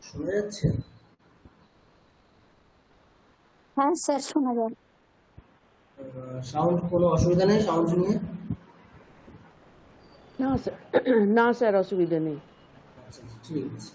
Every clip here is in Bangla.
শোনা যাচ্ছে? হ্যাঁ স্যার, শোনা যায়। সাউন্ড কোনো অসুবিধা নেই সাউন্ড নিয়ে? না স্যার, না স্যার, অসুবিধা নেই। আচ্ছা আচ্ছা, ঠিক আছে।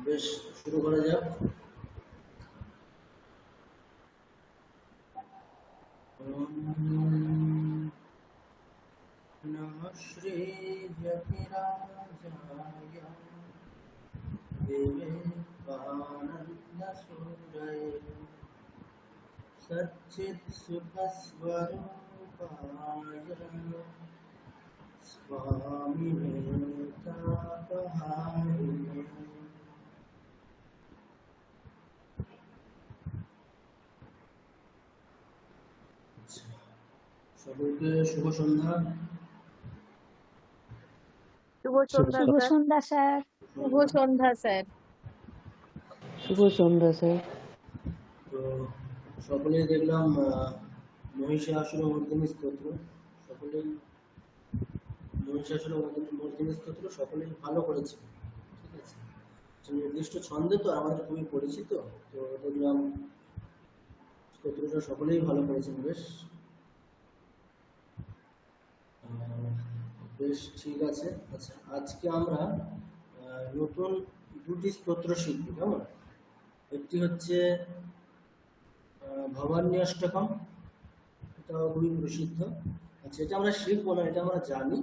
বেশ, শুরু করা যাক। নমঃ শ্রী যতিরাজায় বিবেকানন্দ সূরয়ে সচ্চিৎ সুখ স্বরূপায় স্বামিনে তাপহারিণে। সকলকে শুভ সন্ধ্যা। শুভ সন্ধ্যা স্যার। শুভ সন্ধ্যা স্যার। শুভ সন্ধ্যা স্যার। তো সকলেই দেখলাম মহিষাসুরমর্দিনী স্তোত্র, সকলেই মহিষাসুরমর্দিনী স্তোত্র সকলেই ভালো করেছে। ঠিক আছে, নির্দিষ্ট ছন্দে তো আমাদের খুবই পরিচিত, তো দেখলাম স্তোত্রটা সকলেই ভালো করেছেন। বেশ বেশ ঠিক আছে। আচ্ছা, আজকে আমরা নতুন দুটি স্তোত্র শিখব, কেমন? একটি হচ্ছে ভবানী অষ্টকম, এটা খুবই প্রসিদ্ধ। আচ্ছা, এটা আমরা শিখবো না, এটা আমরা জানি,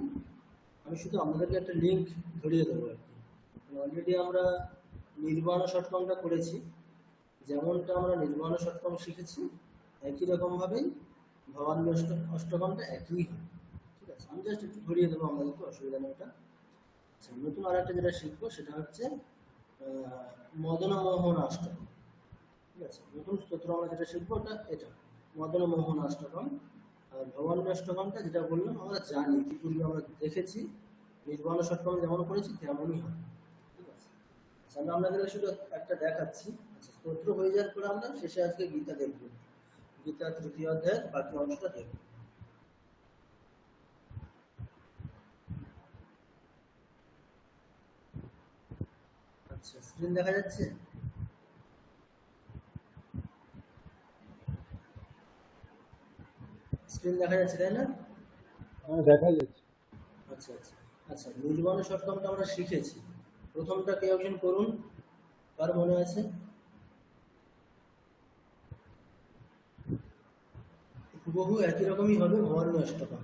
আমি শুধু আপনাদেরকে একটা লিঙ্ক ধরিয়ে দেবো আর কি। অলরেডি আমরা নির্বাণ ষটকমটা করেছি, যেমনটা আমরা নির্বাণ ষটকম শিখেছি একই রকমভাবেই ভবানী অষ্টকমটা একই হয়। ঠিক আছে, আমি জাস্ট একটু ধরিয়ে দেবো আমাদেরকে, অসুবিধা নেই এটা। আচ্ছা, নতুন আর একটা যেটা শিখবো সেটা হচ্ছে মদনমোহন অষ্টকম। ঠিক আছে, নতুন স্তোত্র আমরা যেটা শিখবো এটা মদনমোহন অষ্টকম। আর ভবানী অষ্টকমটা যেটা বললাম আমরা জানি, ইতিপূর্বে আমরা দেখেছি, নির্বাণ ষটকম যেমন করেছি তেমনই হয়। ঠিক আছে, আচ্ছা, আমি আপনাদের শুধু একটা দেখাচ্ছি। আচ্ছা, স্তোত্র হয়ে যাওয়ার পরে আমরা শেষে আজকে গীতা দেখব, গীতা তৃতীয় অধ্যায়ের বাকি অংশটা দেখব। আচ্ছা, স্ক্রিন দেখা যাচ্ছে? স্ক্রিন দেখা যাচ্ছে তাই না? হ্যাঁ, দেখা যাচ্ছে। আচ্ছা আচ্ছা আচ্ছা, নির্বাণ ষটকমটা আমরা শিখেছি। প্রথমটা কে একজন করুন, কার মনে আছে? হুবহু একই রকমই হবে ভবানী অষ্টকম।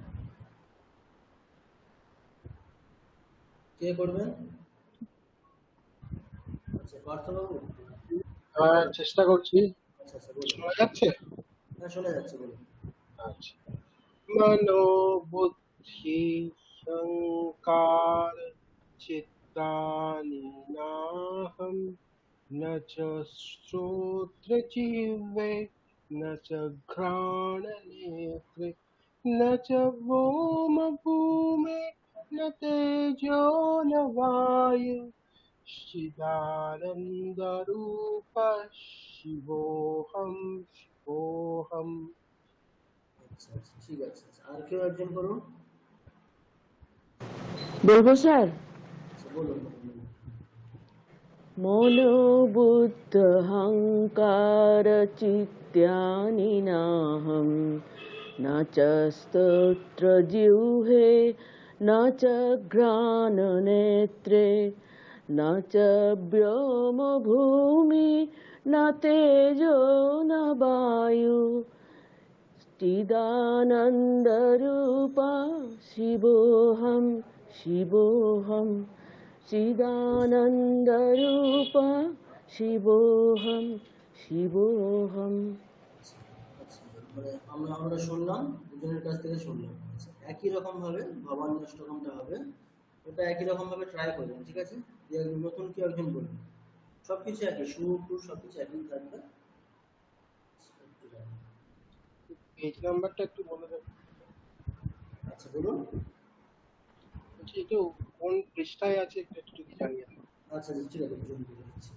কে করবেন? আচ্ছা, পার্থবাবু। চেষ্টা করছি। আচ্ছা আচ্ছা, বলুন। শোনা যাচ্ছে? হ্যাঁ, শোনা যাচ্ছে, বলুন। আচ্ছা। মনোবুদ্ধি সংকার চিত্তানি নাহম ন চ শ্রোত্র জিহ্বে ন চ ঘ্রাণ নেত্রে ন চ ভৌম ভূমে ন তেজো ন বায়ু চিদানন্দরূপ শিবোহম শিবোহম। আচ্ছা আচ্ছা, ঠিক আছে। আচ্ছা, আর কেউ একজন করুন। বলবো স্যার? আচ্ছা, বলুন বলুন। মনোবুদ্ধ হংকার চিত্যানি নাহম न च स्तोत्रजिह्वे न च घ्राणनेत्रे न च व्योमभूमि न तेजो न वायु चिदानन्दरूपा शिवोऽहं शिवोऽहं चिदानन्दरूपा शिवोऽहं शिवोऽहं। আচ্ছা, মানে আমরা শুনলাম, দুজনের কাছ থেকে শুনলাম। আচ্ছা, একই রকম ভাবে ভবানী অষ্টকমটা হবে, ওটা একই রকম ভাবে ট্রাই করবেন, ঠিক আছে? দিয়ে একজন নতুন কেউ একজন বলবেন, সবকিছু একই, সুর টুর সবকিছু একই থাকবে। পেজ নাম্বারটা একটু বলে দেবেন। আচ্ছা বলুন। বলছি একটু কোন পৃষ্ঠায় আছে একটু একটু যদি জানিয়ে দেন। আচ্ছা আচ্ছা, ঠিক আছে, জলদি করে দিচ্ছি।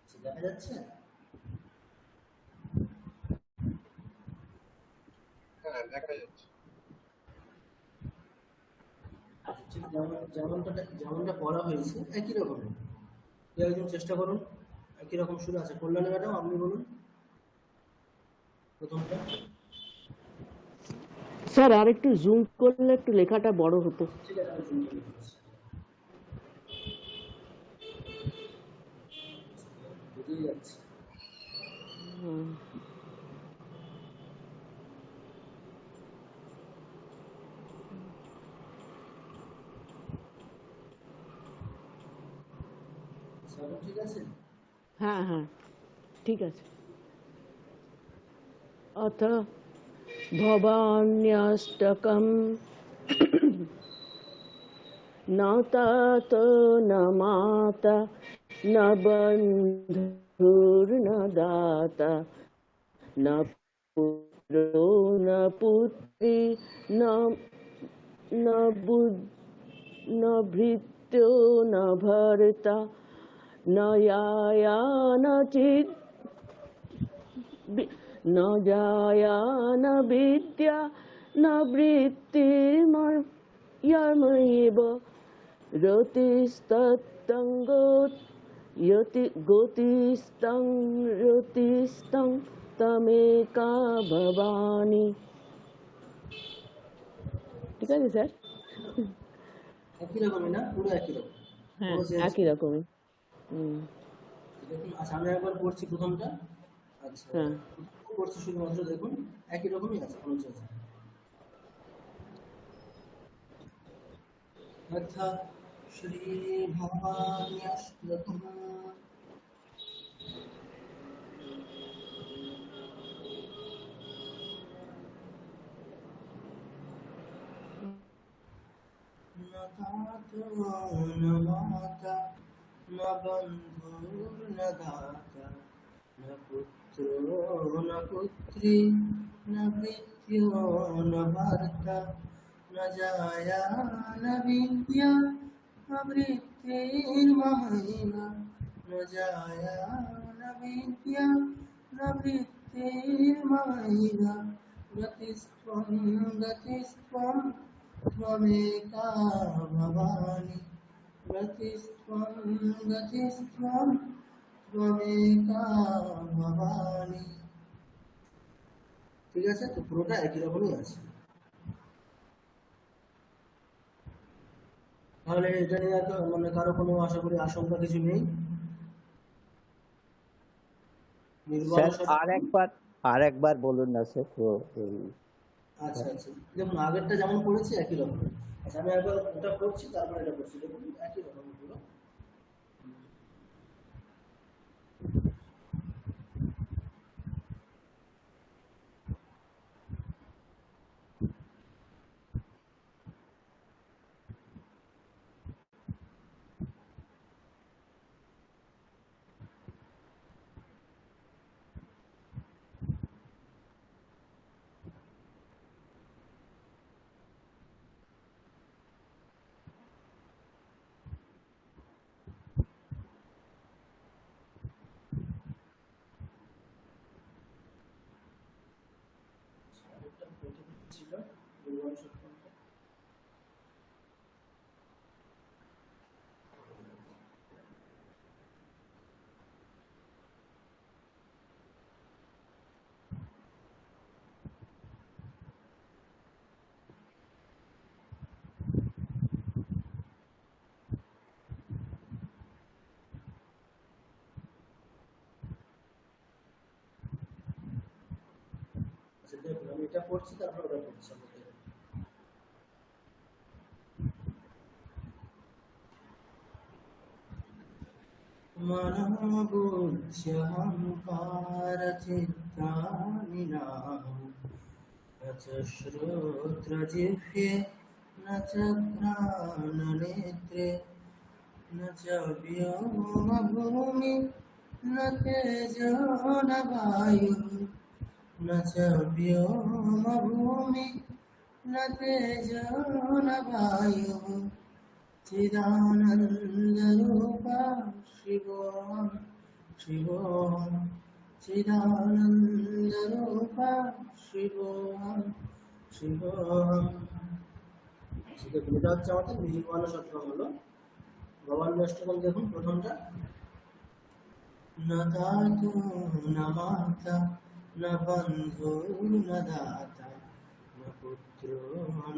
আচ্ছা, দেখা যাচ্ছে? হ্যাঁ দেখা যাচ্ছে। আচ্ছা, ঠিক যেমনটা পড়া হয়েছে একই রকম। কেউ একজন চেষ্টা করুন, একই রকম সুর আছে। কল্যাণী ম্যাডাম, আপনি বলুন প্রথমটা। স্যার আর একটু জুম করলে একটু লেখাটা বড় হতো। ঠিক আছে, আমি জুম করে দিচ্ছি। বুঝেই যাচ্ছে। আচ্ছা, এখন ঠিক আছে? হ্যাঁ হ্যাঁ ঠিক আছে। अथ भवान्यष्टकं न तात न माता न बन्धुर्न दाता न पुत्रो न पुत्री न न बुद्ध न भृत्यो न भर्ता न याया न चित् न जाया न विद्या न वृत्तिर्मयमेव गतिस्तं तमेका भवानी। ঠিক আছে স্যার? একই রকমই না? পুরো একই রকম? হ্যাঁ কোনো change একই নেই? রকমই। দেখুন, আচ্ছা আমি একবার পড়ছি প্রথমটা। আচ্ছা, হ্যাঁ পড়ছি, শুধুমাত্র দেখুন, একই রকমই আছে, কোনো চেঞ্জ নেই। अथ श्रीभवान्यष्टकम् न दाता न माता न बन्धुर्न दाता न पुत्रो न पुत्री न भृत्यो न भर्ता न जाया न विद्या न वृत्तिर्ममैव न जाया न विद्या न वृत्तिर्ममैव गतिस्त्वं त्वमेका भवानि गतिस्त्वं त्वमेका भवानि। ঠিক আছে, তো পুরোটা একই রকমই আছে। তাহলে এটা নিয়ে মানে কারো কোনো আশা করি আশঙ্কা কিছু নেই। স্যার আরেকবার বলুন না স্যার তো আচ্ছা আচ্ছা, দেখুন আগেরটা যেমন পড়েছি একই রকম। আচ্ছা আমি একবার ওটা করছি, তারপর এটা করছি, দেখুন একই রকম পুরো। দেখুন আমি এটা পড়ছি তারপর ওটা পড়ছি আমাদের। मनोबुद्ध्यहंकार चित्तानि नाहं न च श्रोत्रजिह्वे न च घ्राणनेत्रे न च व्योमभूमि न तेजो न वायुः न च व्योमभूमि न तेजो न वायुः चिदानन्दरूपा शिवोऽहं शिवोऽहं चिदानन्दरूपा शिवोऽहं शिवोऽहं। ঠিক আছে, এটা হচ্ছে আমাদের নির্বাণ সত্রম হলো ভবানী অষ্টকম। দেখুন প্রথমটা, না দাতু না মাতা না বন্ধু না দাতা না পুত্র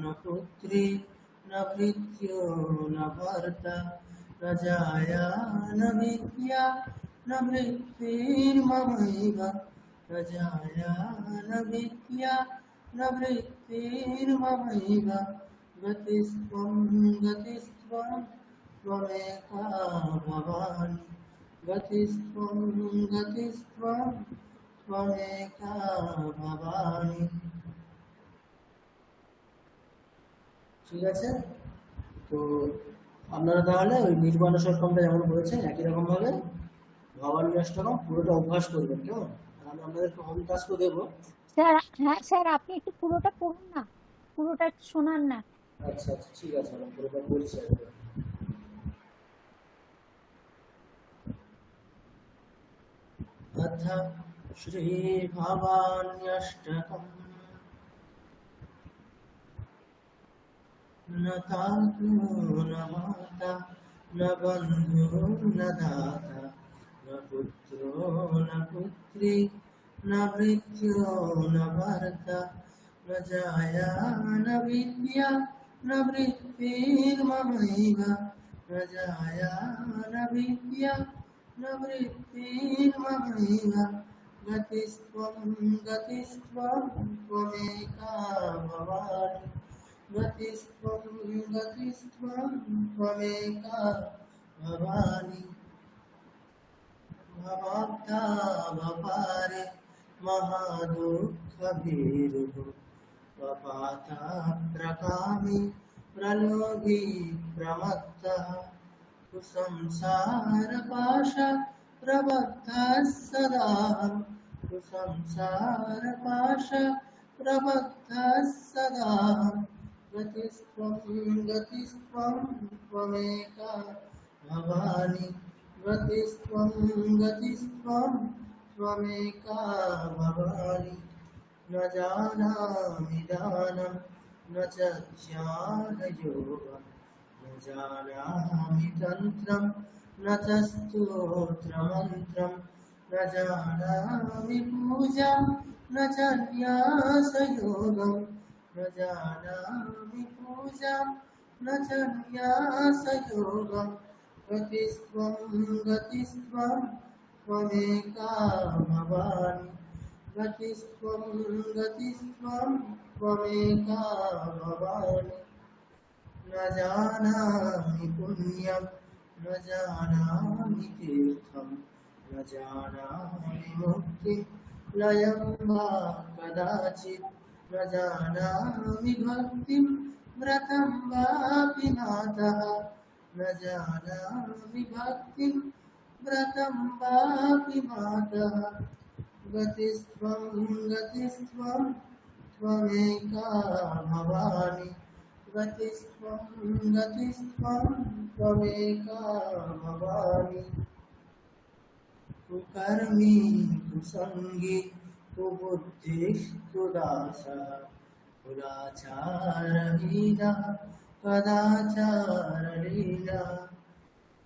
না পুত্রী না ভৃত্यो না ভর্তা না জায়া না বিদ্যা না মৃত্যুর্মমৈব না জায়া না বিদ্যা না মৃত্যুর্মমৈব গতিস্ত্বং গতিস্ত্বং ত্বমেকা ভবানী গতিস্ত্বং গতিস্ত্বং ত্বমেকা ভবানী। ঠিক আছে, তো আপনারা তাহলে ওই নির্বাণ অষ্টকমটা যেমন বলেছেন একই রকম ভাবে ভবানী অষ্টকম পুরোটা অভ্যাস করবেন, কেমন? আমি আপনাদেরকে হোম টাস্কও দেবো। স্যার, হ্যাঁ স্যার, আপনি একটু পুরোটা পড়ুন না, পুরোটা একটু শোনান না। আচ্ছা আচ্ছা ঠিক আছে, আমি পুরোটা বলছি একবার। अथ श्रीभवान्यष्टकम् न तातु न माता न बन्धु न दाता न पुत्रो न पुत्री न भृत्यो न भर्ता न जाया न विद्या न वृत्तिर्ममैव न जाया न विद्या न वृत्तिर्ममैव गतिस्त्वं गतिस्त्वं त्वमेका भवानी गतिस्त्वं गतिस्त्वं त्वमेका भवानी। भवाब्धा भवारे महादुःखभीरुः वपाता प्रकामी प्रलोभी प्रमत्तः कुसंसारपाश प्रबद्धः सदाहं कुसंसारपाश प्रबद्धः सदाहं गतिस्त्वं गतिस्त्वं त्वमेका भवानी गतिस्त्वं गतिस्त्वं त्वमेका भवानी। न जानामि दानं न च ध्यानयोगं न जानामि तन्त्रं न च स्तोत्रमन्त्रं न जानामि पूजां न च न्यासयोगं न जानामि पूजां न च न्यासयोगं गतिस्त्वं गतिस्त्वं त्वमेका भवानी गतिस्त्वं गतिस्त्वं त्वमेका भवानी। न जानामि पुण्यं न जानामि तीर्थं न जानामि मुक्तिं लयं वा कदाचित् न जानामि भक्तिं व्रतं वापि नाथः न जानामि भक्तिं व्रतं वापि मातः गतिस्त्वं गतिस्त्वं त्वमेका भवानी गतिस्त्वं गतिस्त्वं त्वमेका भवानी। कुकर्मी कुसंगी कुबुद्धिः कुदासः कुलाचारहीनः कदाचारलीनः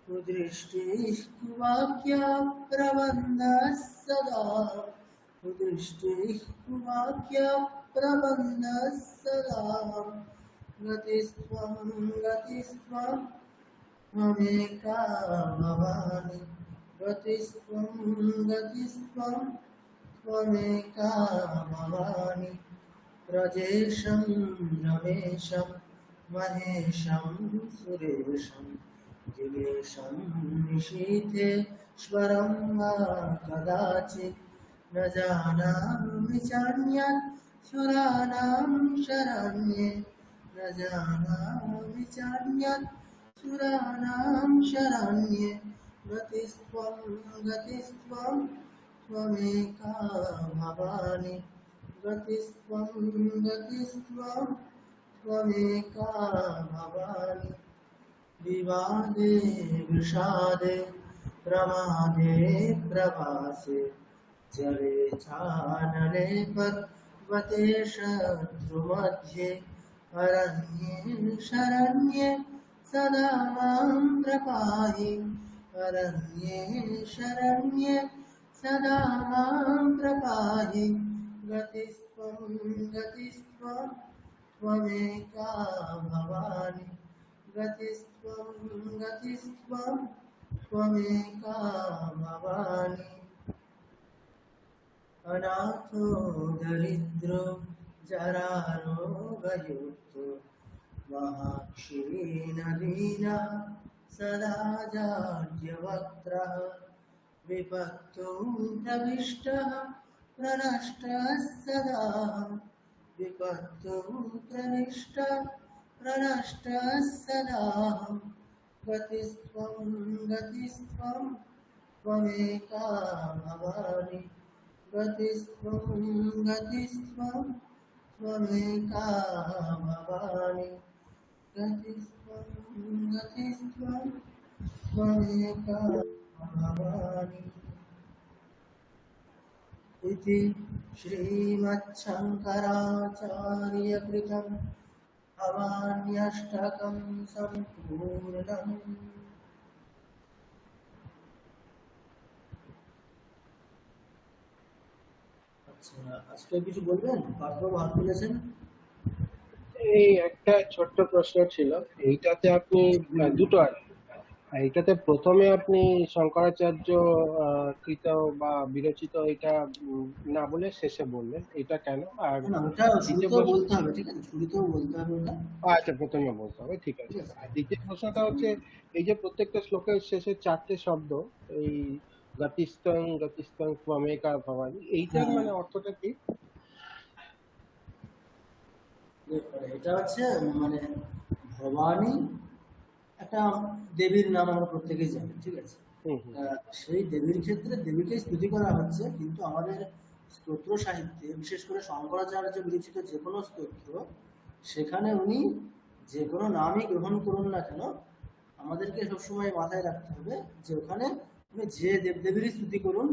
कुदृष्टिः कुवाक्या प्रबन्धः सदा कुदृष्टिः कुवाक्या प्रबन्धः सदा गतिस्त्वं गतिस्त्वं त्वमेका भवानी गतिस्त्वं गतिस्त्वं त्वमेका भवानि प्रजेशं रमेशं महेशं सुरेशं जिगेशं निशीथेश्वरं वा कदाचित् न जानामि चान्यत् सुराणां शरण्ये न जानामि चान्यत् सुराणां शरण्ये गतिस्त्वं त्वमेका भवानि गतिस्त्वं त्वमेका भवानि विवादे विषादे प्रमादे प्रवासे जले चानले पर्वते शत्रुमध्ये अरण्ये शरण्ये सदा मां प्रपाहि अरण्ये शरण्ये सदा मां प्रपाहि गतिस्त्वं त्वमेका भवानि गतिस्त्वं त्वमेका भवानि अनाथो दरिद्रो जरारोगयुक्तो महाक्षीणदीनः सदा जाड्यवक्त्रः विपत्तु प्रविष्टः प्रनष्टः सदाहं विपत्तु प्रविष्टः प्रनष्टः सदाहं गतिस्त्वं त्वमेका भवानि गतिस्त्वं त्वमेका भवानि गतिस्त्वं त्वमेका भवानि इति श्रीमच्छङ्कराचार्यकृतं भवान्यष्टकं सम्पूर्णम्। আচ্ছা, আজকে কিছু বলবেন? পার্থবাবু হাত তুলেছেন। এই একটা ছোট্ট প্রশ্ন ছিল, এইটাতে আপনি দুটো আর এইটাতে প্রথমে আপনি শঙ্করাচার্য কৃত বা বিরচিত এটা না বলে শেষে বললেন, এটা কেন? আর না, ওটা শুরুতেও বলতে হবে, ঠিক আছে? শুরুতেও বলতে হবে ওটা। আচ্ছা, প্রথমে বলতে হবে, ঠিক আছে। আর দ্বিতীয় প্রশ্নটা হচ্ছে, এই যে প্রত্যেকটা শ্লোকের শেষে 4টে শব্দ, এই গতিস্তং ত্বমেকা ভবানি, এইটার মানে অর্থটা কি? এটা হচ্ছে মানে ভবানী একটা দেবীর নাম, আমরা প্রত্যেকেই জানি, ঠিক আছে? সেই দেবীর ক্ষেত্রে দেবীকে স্তুতি করা হচ্ছে, কিন্তু আমাদের স্তোত্র সাহিত্যে বিশেষ করে শঙ্করাচার্য বিরচিত যে কোনো স্তোত্র, সেখানে উনি যে কোনো নামই গ্রহণ করুন না কেন, আমাদেরকে সবসময় মাথায় রাখতে হবে যে ওখানে উনি যে দেবদেবীরই স্তুতি করুন,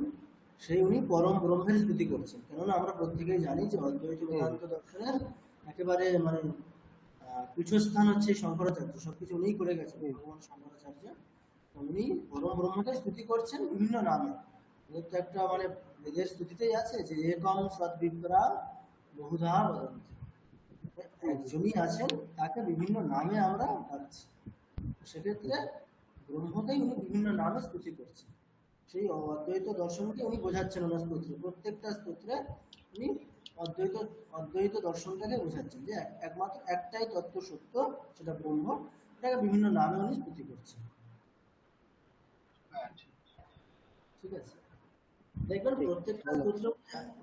সেই উনি পরম ব্রহ্মের স্তুতি করছেন। কেননা আমরা প্রত্যেকেই জানি যে অদ্বৈত বেদান্ত দর্শনের একেবারে মানে পীঠস্থান হচ্ছে শঙ্করাচার্য, সবকিছু উনিই করে গেছেন, ভগবান শঙ্করাচার্য। উনি পরম ব্রহ্মকে স্তুতি করছেন বিভিন্ন নামে। ওদের তো একটা মানে বেদের স্তুতিতেই আছে যে একম সদ্বিপ্রা বহুধা বদন্তি, একজনই আছেন, তাকে বিভিন্ন নামে আমরা ডাকছি। সেক্ষেত্রে ব্রহ্মকেই উনি বিভিন্ন নামে স্তুতি করছেন। সেই অদ্বৈত দর্শনকে উনি বোঝাচ্ছেন ওনার স্তোত্রে, প্রত্যেকটা স্তোত্রে উনি অদ্বৈত দর্শনটাকে বোঝাচ্ছেন যে একমাত্র একটাই তত্ত্ব সত্য, সেটা ব্রহ্ম। এটাকে বিভিন্ন নামে উনি স্তুতি করছেন, ঠিক আছে? দেখবেন প্রত্যেকটা স্তোত্র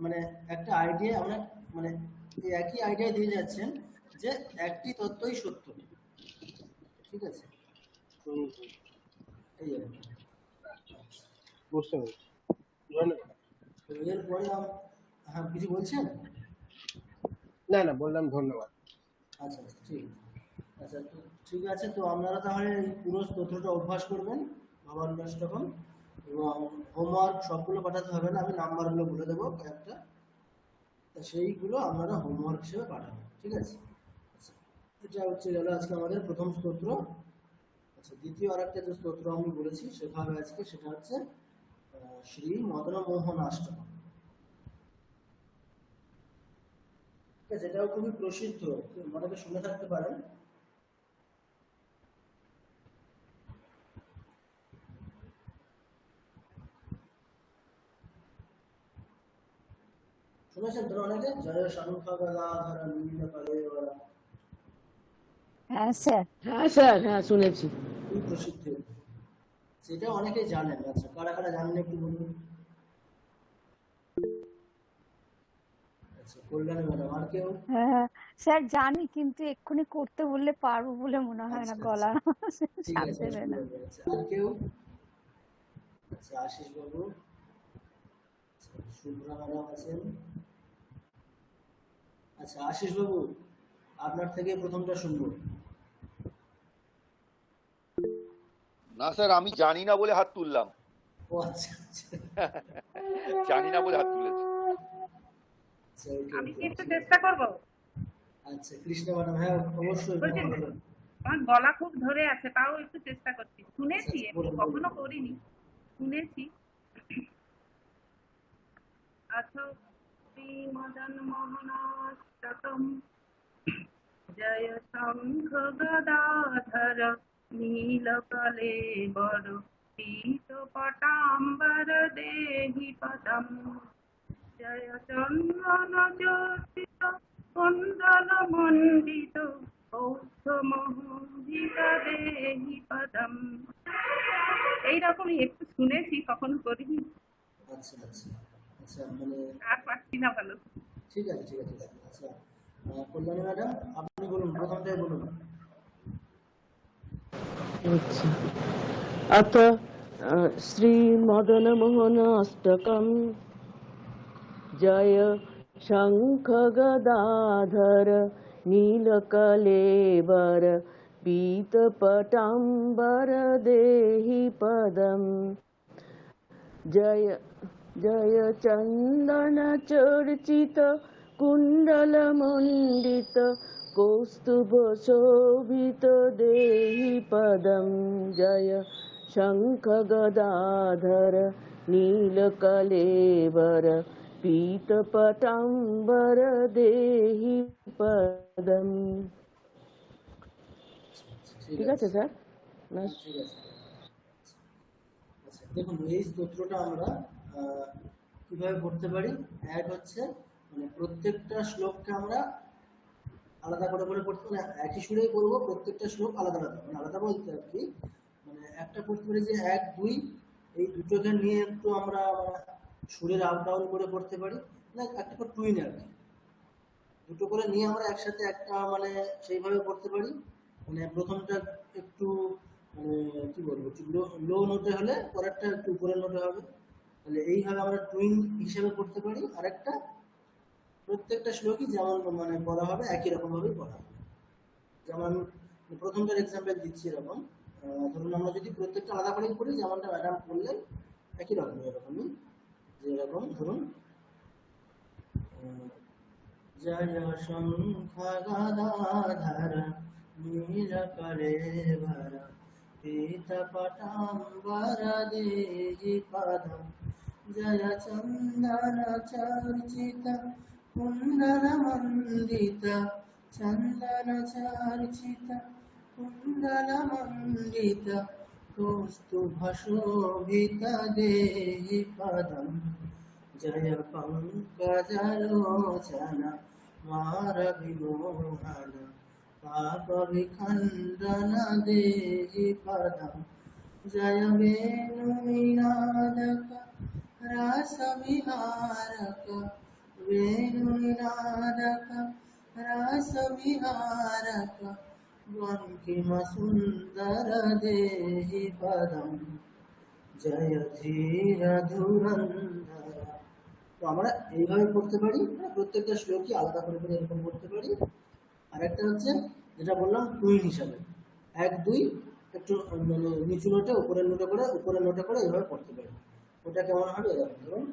মানে একটা আইডিয়া, আমরা মানে একই আইডিয়া দিয়ে যাচ্ছেন যে একটি তত্ত্বই সত্য, ঠিক আছে? এই আর কি। বুঝতে পেরেছি, ধন্যবাদ। এরপরে হ্যাঁ, কিছু বলছেন? না, বললাম ধন্যবাদ। আচ্ছা, ঠিক আছে। আচ্ছা, তো ঠিক আছে, তো আপনারা তাহলে এই পুরো স্তোত্রটা অভ্যাস করবেন ভবান্যাষ্টকম, এবং হোমওয়ার্ক সবগুলো পাঠাতে হবে না, আমি নাম্বারগুলো বলে দেবো কয়েকটা, তা সেইগুলো আপনারা হোমওয়ার্ক হিসেবে পাঠাবেন, ঠিক আছে? আচ্ছা, এটা হচ্ছে গেল আজকে আমাদের প্রথম স্তোত্র। আচ্ছা, দ্বিতীয় আরেকটা যে স্তোত্র আমি বলেছি শেখা হবে আজকে, সেটা হচ্ছে শ্রী মদনমোহনাষ্টকম, ঠিক আছে? এটাও খুবই প্রসিদ্ধ, অনেকে শুনে থাকতে পারেন। শুনেছেন তো অনেকে, জয় শঙ্খ গদাধর নীল কলেবর, হ্যাঁ স্যার। হ্যাঁ স্যার, হ্যাঁ শুনেছি। খুবই প্রসিদ্ধ। সেটা অনেকেই জানেন। আচ্ছা, কারা কারা জানেন একটু বলুন। আচ্ছা, কল্যাণী ম্যাডাম, আর কেউ? হ্যাঁ স্যার জানি, কিন্তু এক্ষুনি করতে বললে পারবো বলে মনে হয় না, আচ্ছা গলা আচ্ছা, ঠিক সাথ আছে, দেবে না। অসুবিধা নেই। আচ্ছা, আর কেউ? আচ্ছা, আশিস বাবু, আচ্ছা, শুভ্রা ম্যাডাম আছেন। আচ্ছা, আশিস বাবু, আপনার থেকে প্রথমটা শুনবো। না স্যার, আমি জানি না বলে হাত তুললাম। ও আচ্ছা আচ্ছা জানি না বলে হাত তুলেছি। আচ্ছা, ওকে, আমি কি ওকে, একটু ঠিক আছে। চেষ্টা করব? আচ্ছা, কৃষ্ণ ম্যাডাম, হ্যাঁ অবশ্যই বলছি, ম্যাডাম, বলুন। আমার গলা খুব ধরে আছে, তাও একটু চেষ্টা করছি। শুনেছি, আচ্ছা, এমনি বলুন, কখনো বলুন। করিনি, শুনেছি। আচ্ছা, শ্রী মদন মোহনাষ্টকম জয় শঙ্খ গদাধর নীলকলেবর পীত পটাম্বর দেহি পদম জয় চন্দন জ্যোতিত কুণ্ডল মণ্ডিত কৌস্থমোহিত দেহি পদম। এইরকমই একটু শুনেছি, কখনো করিনি। আচ্ছা আচ্ছা আচ্ছা, মানে আর পারছি না ভালো। ঠিক আছে, ঠিক আছে। আচ্ছা, কল্যাণী ম্যাডাম, আপনি বলুন, প্রথমটাই বলুন। আচ্ছা, अथ श्रीमदनमोहनाष्टकम् जय शङ्खगदाधर नीलकलेवर पीतपटाम्बर देहि पदम् जय जय चन्दनचर्चित कुण्डलमण्डित कौस्तुभशोभित देहि पदं जय शङ्खगदाधर नीलकलेवर पीतपटाम्बर देहि पदम्। ঠিক আছে স্যার? না ঠিক আছে। আচ্ছা, দেখুন, এই স্তোত্রটা আমরা কিভাবে পড়তে পারি। এক হচ্ছে, মানে প্রত্যেকটা শ্লোককে আমরা আলাদা করে করে পড়তে, মানে একই সুরেই পড়বো, প্রত্যেকটা শ্লোক আলাদা আলাদা, মানে আলাদা বলতে আর কি, মানে একটা পড়তে পারি যে 1, 2 এই দুটোকে নিয়ে একটু আমরা সুরের আপ ডাউন করে পড়তে পারি, না একটা করে টুইন আর কি, দুটো করে নিয়ে আমরা একসাথে একটা মানে সেইভাবে পড়তে পারি। মানে প্রথমটা একটু মানে কি বলবো, লো নোটে হলে পরেরটা একটু উপরের নোটে হবে, তাহলে এইভাবে আমরা টুইন হিসেবে পড়তে পারি। আরেকটা, প্রত্যেকটা শ্লোকই যেমন মানে পড়া হবে একই রকম ভাবেই পড়া হবে। যেমন আমি প্রথমটার এক্সাম্পল দিচ্ছি, এরকম ধরুন আমরা যদি প্রত্যেকটা আলাদা করেই পড়ি, যেমনটা ম্যাডাম বললেন একই রকম, এরকমই যে এরকম ধরুন, জয় শঙ্খ গদাধর নীলকলেবর পীত পটাম্বর দেহি পদম জয় চন্দন চর্চিত কুণ্ডল মণ্ডিত চন্দন চর্চিত কুণ্ডল মণ্ডিত কৌস্তুভশোভিত দেহি পদম জয় পঙ্কজলোচন মারবিমোহন পাপ বিখণ্ডন দেহি পদম জয় বেণুনিনাদক রাসবিহারক বেণুনিনাদক রাসবিহারক বঙ্কিম সুন্দর দেহি পদম জয় ধীর ধুরন্ধর। তো আমরা এইভাবে পড়তে পারি, প্রত্যেকটা শ্লোকই আলাদা করে করে এরকম পড়তে পারি। আর একটা হচ্ছে যেটা বললাম টুইন হিসাবে, 1, 2 একটু মানে নিচু নোটে উপরের নোটে করে এইভাবে পড়তে পারি। ওটা কেমন হবে, এরকম ধরুন,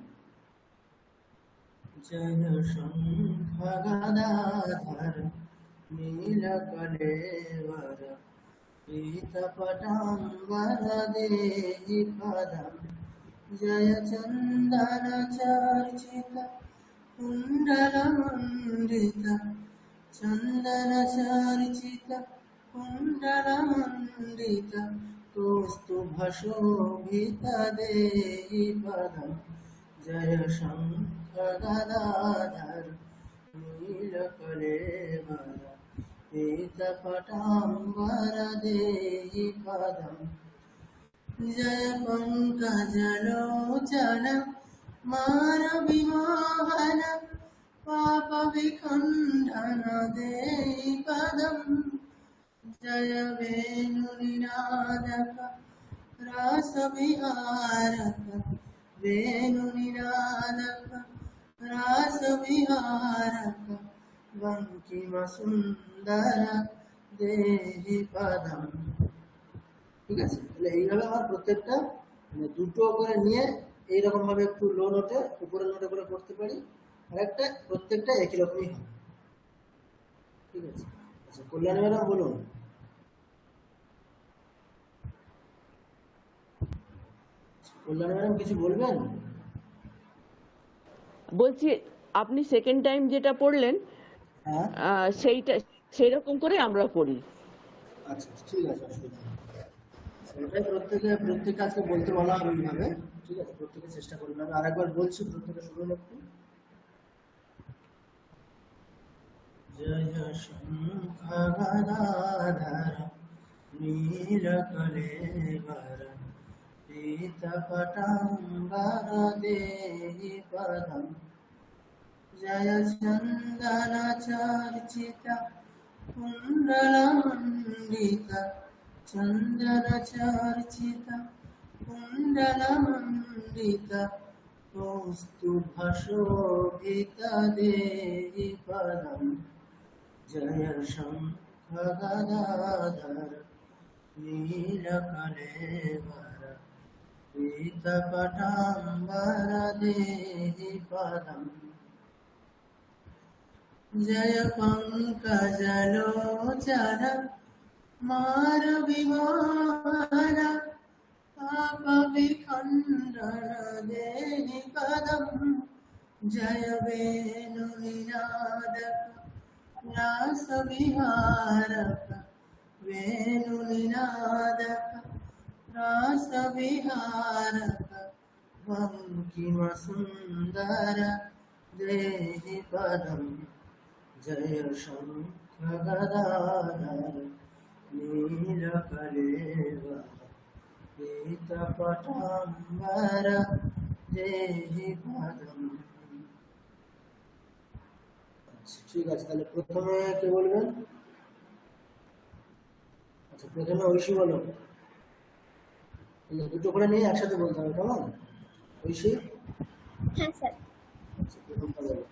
জয় শঙ্খ গদাধর নীলকলেবর পীত পটাম্বর দেহি পদম জয় চন্দন চর্চিত কুণ্ডল মণ্ডিত চন্দন চর্চিত কুণ্ডল মণ্ডিত কৌস্তুভশোভিত দেহি পদম जय शंकर गदाधर नीलकलेवर पीतपटाम्बर देहि पदम् जय पंकजलोचन मानविमोहन पापविखण्डन देहि पदम् जय वेणुनिनादक रासविहारक वेणुनिनादक रासविहारक बंकिमसुन्दर देहि पदम्। ঠিক আছে, তাহলে এইভাবে আমার প্রত্যেকটা মানে দুটো করে নিয়ে এইরকম ভাবে একটু লো নোটে উপরের নোটে করে করতে পারি, আর একটা প্রত্যেকটা একই রকমই হবে। ঠিক আছে, আচ্ছা কল্যাণী ম্যাডাম বলুন। কল্যাণী ম্যাডাম কিছু বলবেন? বলছি আপনি সেকেন্ড টাইম যেটা পড়লেন হ্যাঁ সেইটা সেইরকম করে আমরা করি। আচ্ছা ঠিক আছে, অসুবিধা নেই। এটাই প্রত্যেকে আজকে বলতে বলা হবে এইভাবে। ঠিক আছে, প্রত্যেকে চেষ্টা করবেন। আমি আরেকবার বলছি, প্রত্যেকে শুনুন একটু। জয় শঙ্খ গদাধর নীলকলেবর পীতপটাম্বর দেহি পদম জয় চন্দন চর্চিত কুণ্ডলমণ্ডিত চন্দন চর্চিত কুণ্ডলমণ্ডিত কৌস্তুভশোভিত দেহি পদম জয় শঙ্খ গদাধর নীলকলেবর পীতপটাম্বর দেহি পদম जय पंकजलोचन मारविमोहन पापविखण्डन देहि पदम् जय वेणुनिनादक रासविहारक वेणुनिनादक रासविहारक बंकिमसुन्दर देहि पदम् जय शंख गदाधर नीलकलेवर पीतपटाम्बर देहि पदम्। আচ্ছা ঠিক আছে, তাহলে প্রথমে কে বলবেন? আচ্ছা প্রথমে ঐশী বলো। দুটো করে নিয়ে একসাথে বলতে হবে, কেমন? ঐশী। হ্যাঁ স্যার। আচ্ছা প্রথমটা বলো।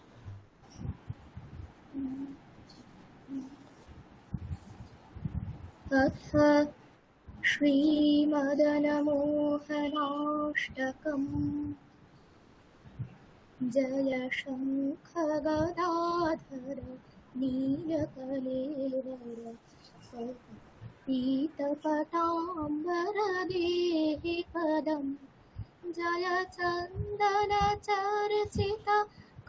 अथ श्रीमदनमोहनाष्टकम् जय शंख गदाधर नीलकलेवर पीतपटाम्बर देहि पदम् जय चन्दन चर्चित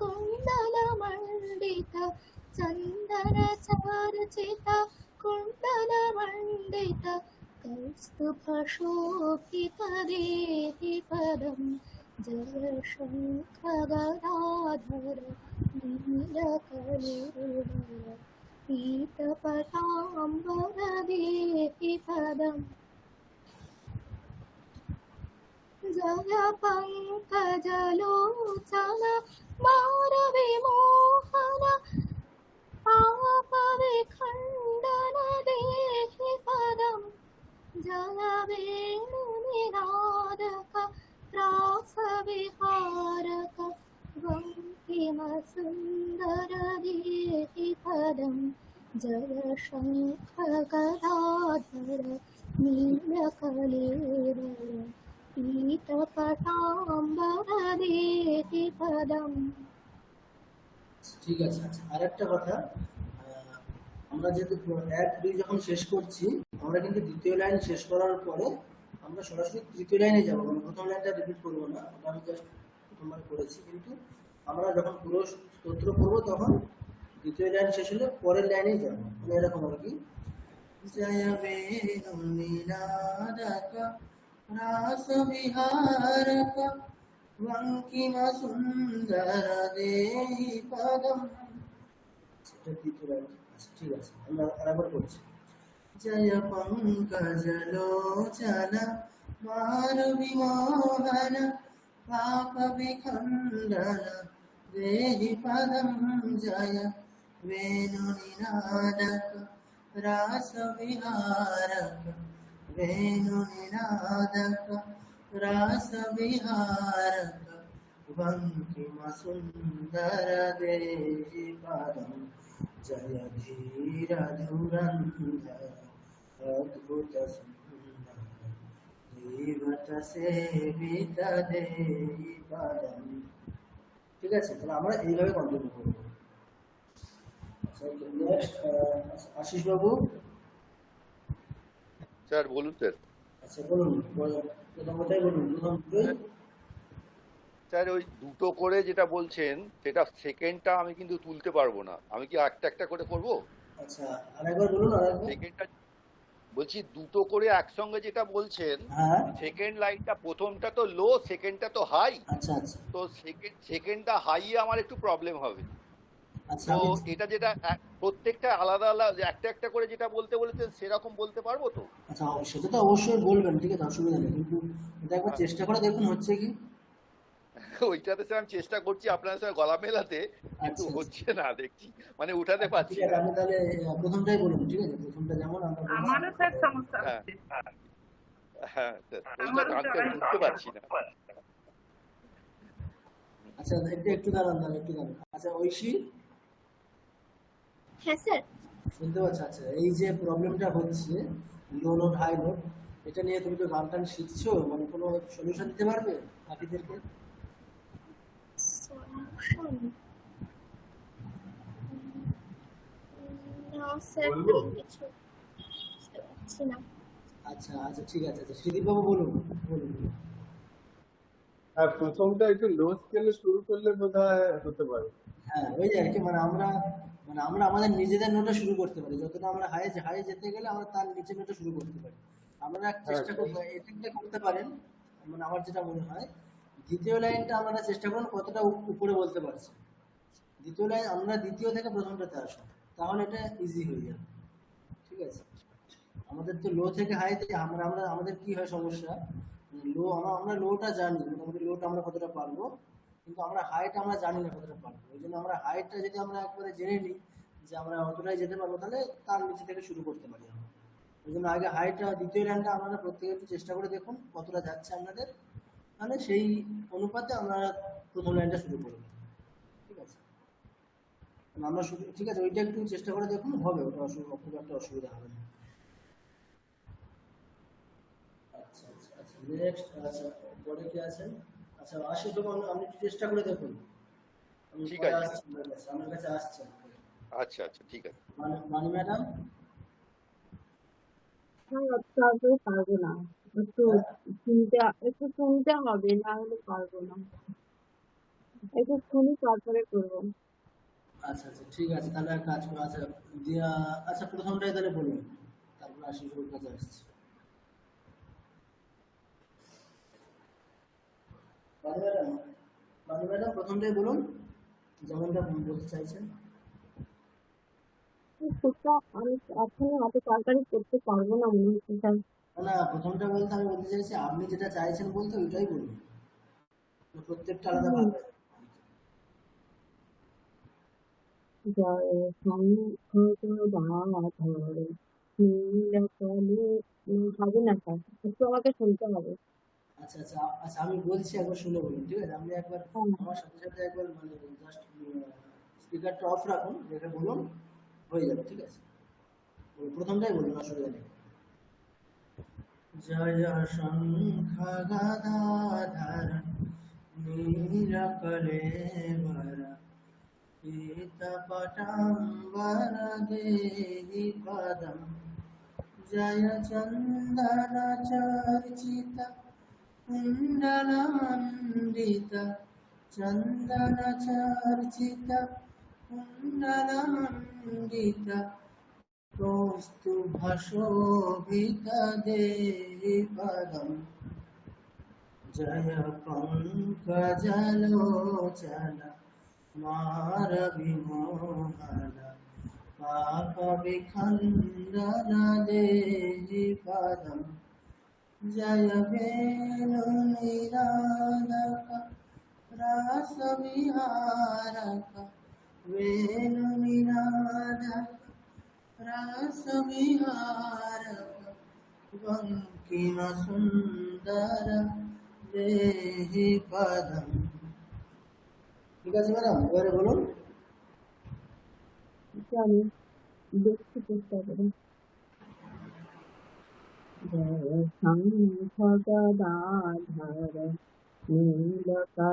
कुण्डलमण्डित चन्दन चर्चित कुण्डलमण्डित कौस्तुभशोभित देहि पदम् जय शंख गदाधर नीलकलेवर पीतपटाम्बर देहि पदम् जय पंकजलोचन मारविमोहन पापविखण्डन देहि पदम् जय वेणुनिनादक रासविहारक बंकिमसुन्दर देहि पदम् जय शंख गदाधर नीलकलेवर पीतपटाम्बर देहि पदम्। ঠিক আছে, আচ্ছা আরেকটা কথা, আমরা যেহেতু 1-2 যখন শেষ করছি, আমরা কিন্তু দ্বিতীয় লাইন শেষ করার পরে আমরা সরাসরি তৃতীয় লাইনে যাবো, মানে প্রথম লাইনটা রিপিট করবো না। ওটা আমি জাস্ট প্রথমবার করেছি, কিন্তু আমরা যখন পুরো স্তোত্র করবো তখন দ্বিতীয় লাইন শেষ হলে পরের লাইনেই যাবো, মানে এরকম আর কি। জয় বেণুনিনাদক রাসবিহারক वङ्किमसुन्दरदेहि पदम्। সেটা দ্বিতীয় লাইন। আচ্ছা ঠিক আছে, আমরা আরেকবার করছি। জয় পঙ্কজলোচন মারবিমোহন পাপ বিখণ্ডন দেহি পদম জয় वेणु निनादक रास विहारक वेणु निनादक रास विहारक वंकिम सुंदर देहि पदम जय धीर धुरंधर अद्भुत सुंदर देवत सेवित देहि पदम। ঠিক আছে, তাহলে আমরা এইভাবে কন্টিনিউ করবো। নেক্সট আশিস বাবু। স্যার বলুন স্যার। আচ্ছা বলুন, প্রথম কথাই বলুন, প্রথম স্যার ওই দুটো করে যেটা বলছেন সেটা সেকেন্ডটা আমি কিন্তু তুলতে পারবো না, আমি কি একটা একটা করে করব? আচ্ছা আরেকবার বলুন, আরেকবার। সেকেন্ডটা বলছি দুটো করে একসঙ্গে যেটা বলছেন, হ্যাঁ সেকেন্ড লাইনটা প্রথমটা তো লো, সেকেন্ডটা তো হাই। আচ্ছা আচ্ছা তো সেকেন্ডটা হাই আমার একটু প্রবলেম হবে। আচ্ছা তো এটা যেটা প্রত্যেকটা আলাদা আলাদা একটা একটা করে যেটা বলতে বলেছেন সেরকম বলতে পারবো তো? আচ্ছা সেটা তো অবশ্যই বলবেন, ঠিক আছে, অসুবিধা নেই, কিন্তু এটা একবার চেষ্টা করে দেখুন হচ্ছে কি। ওইটাতে স্যার আমি চেষ্টা করছি আপনার সঙ্গে গলা মেলাতে, কিন্তু আচ্ছা, হচ্ছে না দেখছি, মানে উঠাতে পারছি ঠিক আছে, না। আমি তাহলে প্রথমটাই বলুন, ঠিক আছে, প্রথমটা যেমন আমরা বলছি। আমারও স্যার সমস্যা হ্যাঁ হচ্ছে। হ্যাঁ স্যার, ওইটা আমারও গানটা জড়াই বুঝতে পারছি না। আচ্ছা একটু দাঁড়ান, একটু দাঁড়ান। আচ্ছা ঐশী হ্যাঁ স্যার। শুনতে পাচ্ছ? আচ্ছা এই যে প্রবলেমটা হচ্ছে লো নোট হাই নোট, এটা নিয়ে তুমি তো গান টান শিখছো, মানে কোনো সলিউশন দিতে পারবে বাকিদেরকে? সলিউশন না স্যার, তেমন কিছু বুঝতে পারছি না। আচ্ছা আচ্ছা ঠিক আছে, আচ্ছা শ্রীদীপ বাবু বলুন বলুন। আর প্রথমটা একটু লো স্কেলে শুরু করলে বোধহয় হতে পারে। হ্যাঁ ওই যে আর কি, মানে আমরা আমাদের নিজেদের নোটে শুরু করতে পারি, যতটা আমরা হাই যেতে গেলে আমরা তার নিচে নোটে শুরু করতে পারি। আমরা চেষ্টা করতে এটা করতে পারেন, মানে আমার যেটা মনে হয় দ্বিতীয় লাইনটা আমরা চেষ্টা করুন কতটা উপরে বলতে পারছি। দ্বিতীয় লাইন আমরা দ্বিতীয় থেকে প্রথমটাতে আসুন, তাহলে এটা ইজি হয়ে যাবে, ঠিক আছে। আমাদের তো লো থেকে হাইতে আমরা আমাদের কি হয় সমস্যা, লো আমরা লোটা জানি, মোটামুটি লোটা আমরা কতটা পারবো, কিন্তু আমরা হাইট আমরা জানি না কতটা পারবো। ওই জন্য আমরা হাইটটা যদি আমরা একবারে জেনে নিই যে আমরা অতটাই যেতে পারবো, তাহলে তার নিচে থেকে শুরু করতে পারি আমরা। ওই জন্য আগে হাইটটা, দ্বিতীয় লাইনটা আপনারা প্রত্যেকে একটু চেষ্টা করে দেখুন কতটা যাচ্ছে আপনাদের, তাহলে সেই অনুপাতে আমরা প্রথম লাইনটা শুরু করবো, ঠিক আছে। আমরা শুধু, ঠিক আছে, ওইটা একটু চেষ্টা করে দেখুন, হবে, ওটা খুব একটা অসুবিধা হবে না। আচ্ছা আচ্ছা আচ্ছা নেক্সট, আচ্ছা পরে কি আছেন? আচ্ছা আসি তো, আপনি একটু চেষ্টা করে দেখুন। ঠিক আছে, আমার কাছে আসছেন। আচ্ছা আচ্ছা ঠিক আছে। মানি ম্যাডাম পারবো না, একটু শুনতে হবে, না হলে পারবো না। একটু শুনি তারপরে করবো। আচ্ছা আচ্ছা ঠিক আছে, তাহলে এক কাজ করো। আচ্ছা দিয়া, আচ্ছা প্রথমটাই তাহলে বলুন, তারপর আশিসের কাছে আসছি। মানি ম্যাডাম প্রথমটাই বলুন, যেমনটা বলতে চাইছেন। আমি এখন অত তাড়াতাড়ি করতে পারবো না মনে হচ্ছে স্যার। না প্রথমটা বলতে আমি বলতে চাইছি আপনি যেটা চাইছেন বলতে ওইটাই বলুন, প্রত্যেকটা আলাদা ভাবে। জয় ধরে হবে না স্যার, একটু আমাকে শুনতে হবে। আচ্ছা আচ্ছা আচ্ছা আমি বলছি, একবার শুনে বলুন, ঠিক আছে। আপনি একবার আমার সাথে সাথে একবার মানে জাস্ট স্পিকারটা অফ রাখুন, রেখে বলুন, হয়ে যাবে, ঠিক আছে। প্রথমটাই বলুন, অসুবিধা নেই। জয় শঙ্খ গদাধর নীলকলেবর পীতপটাম্বর দেহি পদম জয় চন্দন চর্চিত কুণ্ডলমণ্ডিত চন্দন চর্চিত কুণ্ডলমণ্ডিত কৌস্তুভশোভিত দেহি পদম जय पंकजलोचन मारविमोहन पापविखण्डन देहि पदम् जय वेणुनिनादक रासविहारक वेणुनिनादक रासविहारक বঙ্কিমসুন্দর দেহি পদম। ঠিক আছে ম্যাডাম, এবারে বলুন। আমি দেখতে চেষ্টা করি। জয় শঙ্খ গদাধর নীলকলেবর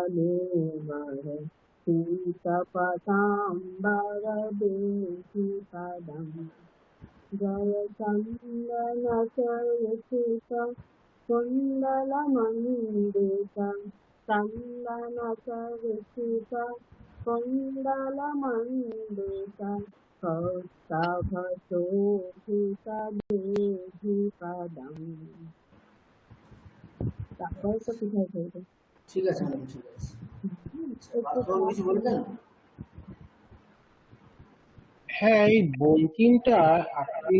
পীতপতাম্বর দেহি পদম জয় চন্দন চর্চিত কুণ্ডলমণ্ডিত চন্দন চর্চিত কুণ্ডলমণ্ডিত কৌস্তভ শোভিত দেহি পদম। তারপরে তো কোথায় বলবো? ঠিক আছে ম্যাডাম, ঠিক আছে। একটু বাকি কিছু বলবেন? হ্যাঁ, এই বঙ্কিমটা আপনি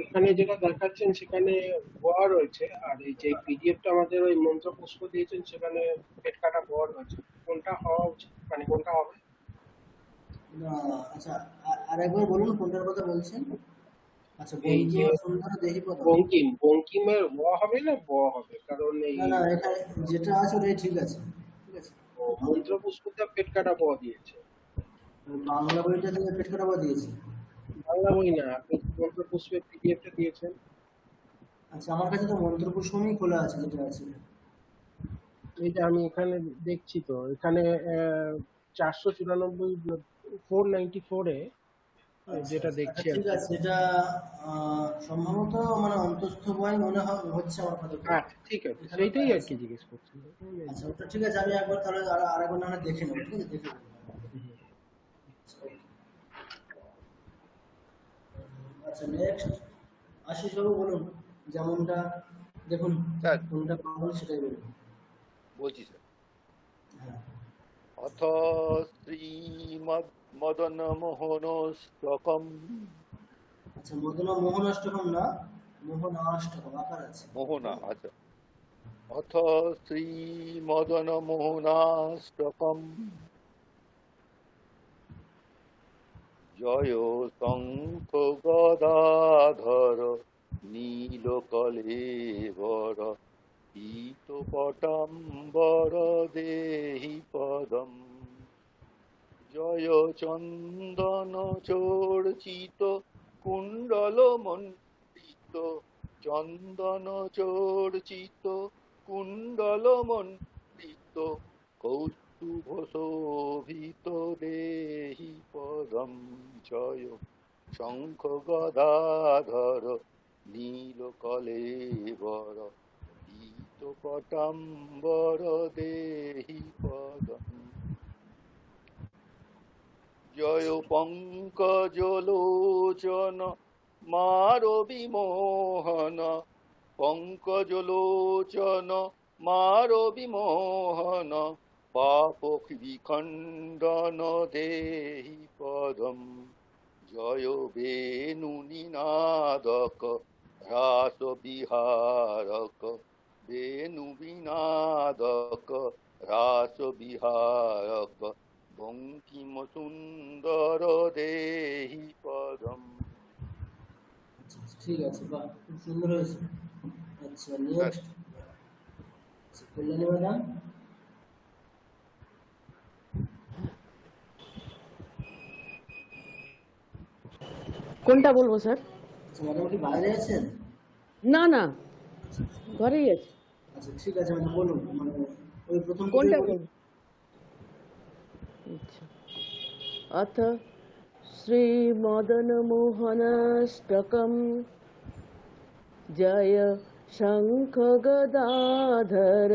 এখানে যেটা দেখাচ্ছেন সেখানে বর রয়েছে, আর এই যে পিডিএফটা আমাদের ওই মন্ত্র পুষ্প দিয়েছেন সেখানে পেট কাটা বর রয়েছে। কোনটা হওয়া উচিত, মানে কোনটা হবে? না, আচ্ছা, আর একবার বলুন কোনটার কথা বলছেন। আচ্ছা, এই যে সুন্দর দেহি পদম। বঙ্কিমের ব হবে না ব হবে? কারণ এই না না, এখানে যেটা আছে ওটাই ঠিক আছে। ঠিক আছে, মন্ত্র পুষ্পটা পেট কাটা ব দিয়েছে। বাংলা বইটা থেকে পেট কাটাবা দিয়েছি। বাংলা বই না, আপনি মন্ত্র পুষ্পের পিডিএফটা দিয়েছেন। আচ্ছা, আমার কাছে তো মন্ত্রপুষ্পমই খোলা আছে, যেটা আছে। এই যে আমি এখানে দেখছি, তো এখানে 494 494 যেটা দেখছি ঠিক আছে, এটা সম্ভবত মানে অন্তস্থ বই মনে হচ্ছে আমার কথা। আচ্ছা, ঠিক আছে, সেইটাই আর কি জিজ্ঞেস করছি। আচ্ছা, ওটা ঠিক আছে, আমি একবার তাহলে আরেকবার না হয় দেখে নেবো। ঠিক আছে, দেখে নেবো। আচ্ছা, নেক্সট আশিস বাবু বলুন, যেমনটা দেখুন স্যার কোনটা পাবো সেটাই বলুন। বলছি স্যার। হ্যাঁ, অথ শ্রীমদ মদন মোহনস্তকম। আচ্ছা, মোহনাষ্টকম না, মোহনাষ্টকম আকার আছে। মোহনা, আচ্ছা। অথ শ্রী মদন মোহনাষ্টকম জয় শঙ্খ গদাধর নীলকলেবর পীতপটাম্বর দেহি পদম জয় চন্দন চর্চিত কুণ্ডল মণ্ডিত চন্দন চর্চিত কুণ্ডল মণ্ডিত কৌস্তুভ শোভিত দেহি পদম জয় শঙ্খ গদাধর নীলকলেবর পীতপটাম্বর দেহি পদম জয় পঙ্কজলোচন মারবিমোহন পঙ্কজলোচন মারবিমোহন পাপ বিখণ্ডন দেহি পদম জয় বেণুনিনাদক রাস বিহারক বেণুবিনাদক রাস বিহারক বঙ্কিম সুন্দর দেহি পদম। ঠিক আছে, বাহ, খুব সুন্দর হয়েছে। আচ্ছা, নেক্সট কল্যাণী ম্যাডাম। কোনটা বলবো স্যার? আচ্ছা, ম্যাডাম কি বাইরে আছেন? না না, ঘরেই আছে। আচ্ছা, ঠিক আছে ম্যাডাম, বলুন, মানে ওই প্রথম কোনটা বলুন। বলবো? আচ্ছা, অথ শ্রী মদন মোহনাষ্টকম জয় শঙ্খ গদাধর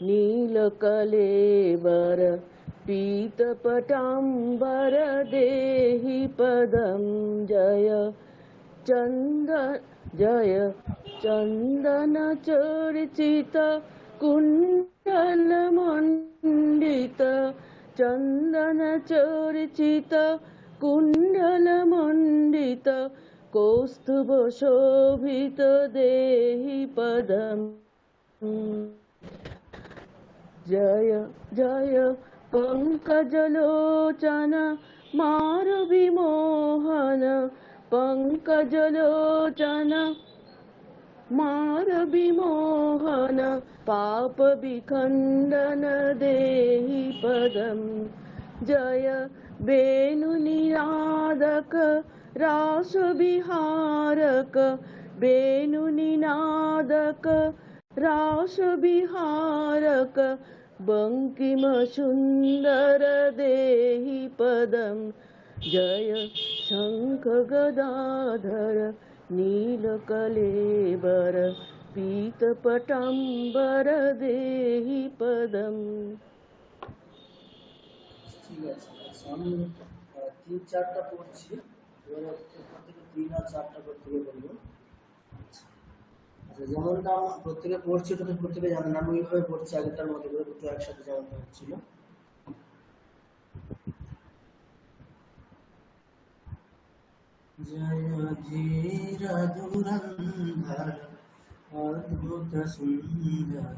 নীলকলেবর পীতপটাম্বর দেহি পদম জয় চন্দন চর্চিত কুণ্ডল कुण्डलमण्डित चन्दनचर्चित कुण्डलमण्डित कौस्तुभशोभित देहि पदम् जय जय पङ्कजलोचन मारविमोहन पङ्कजलोचन मारविमोहन पापविखण्डन देहि पदम् जय वेणुनिनादक रासविहारक वेणुनिनादक रासविहारक बङ्किमसुन्दर देहि पदम् जय शङ्ख गदाधर नीलकलेबर पीतपटाम्बर देहि पदम् ঠিক আছে। আচ্ছা, আমি 3-4টা পড়ছি, এবার ওখান থেকে 3 আর 4টা প্রত্যেকে বলবো। আচ্ছা, যেমনটা প্রত্যেকে পড়ছি ওটা তো প্রত্যেকে জানেন, আমি ওইভাবে পড়ছি আগেরটার মতো করে, দুটো একসাথে যেমনটা হচ্ছিল। জয় ধীর ধুরন্ধর অদ্ভুত সুন্দর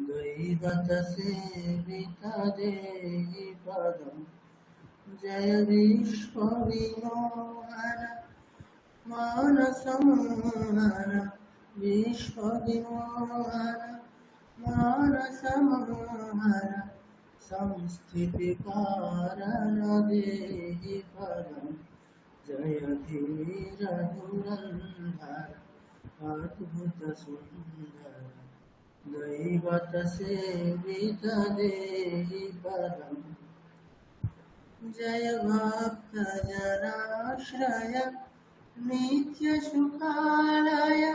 দৈবত সেবিত দেহি পদম জয় বিশ্ব বিমোহন মানসমোহন বিশ্ব বিমোহন মানসমোহন সংস্থিতি কারণ দেহি পদম জয় ধীর ধুরন্ধর অদ্ভুত সুন্দর দৈবত সেবিত দেহি পদম জয় ভক্ত জনাশ্রয় নিত্য সুখালয়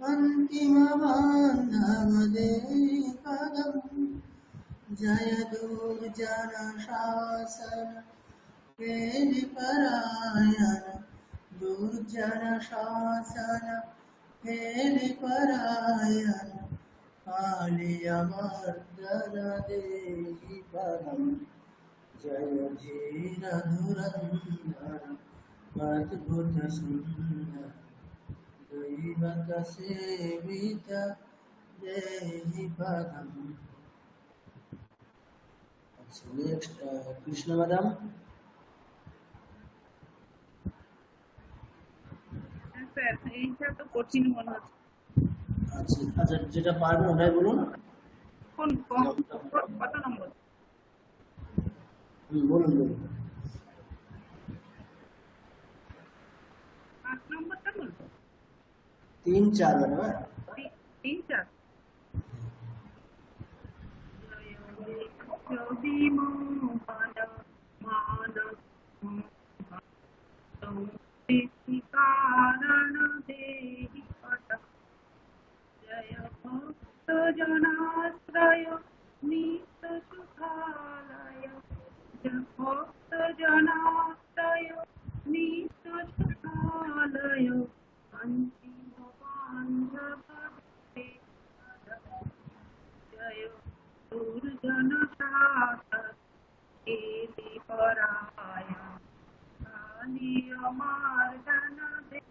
অন্তিম বান্ধব দেহি পদম জয় দুর্জন শাসন পরায়ণ দুর্জন শাসন পরায়ণ কালিয়া মর্দন দেহি পদম জয় ধীর ধুরন্ধর অদ্ভুত সুন্দর দৈবত সেবিত দেহি পদম। আচ্ছা, নেক্সট কৃষ্ণ ম্যাডাম। স্যার এইটা তো কঠিন মনে হচ্ছে। আচ্ছা আচ্ছা, যেটা পারবেন ওটাই বলুন। কত নম্বর? বলুন বলুন। 5 নম্বরটা বলবো? 3-4 ম্যাডাম। 3-4 বিমোহন মানব কারণ দেহি পদম জয় ভক্ত জনাশ্রয় নিত্য সুখালয় জয় ভক্ত জনাশ্রয় নিত্য সুখালয় অন্তিম বান্ধব দেহি পদম জয় দুর্জন শাসন এলি পরায়ণ কালিয়া মর্দন দেহি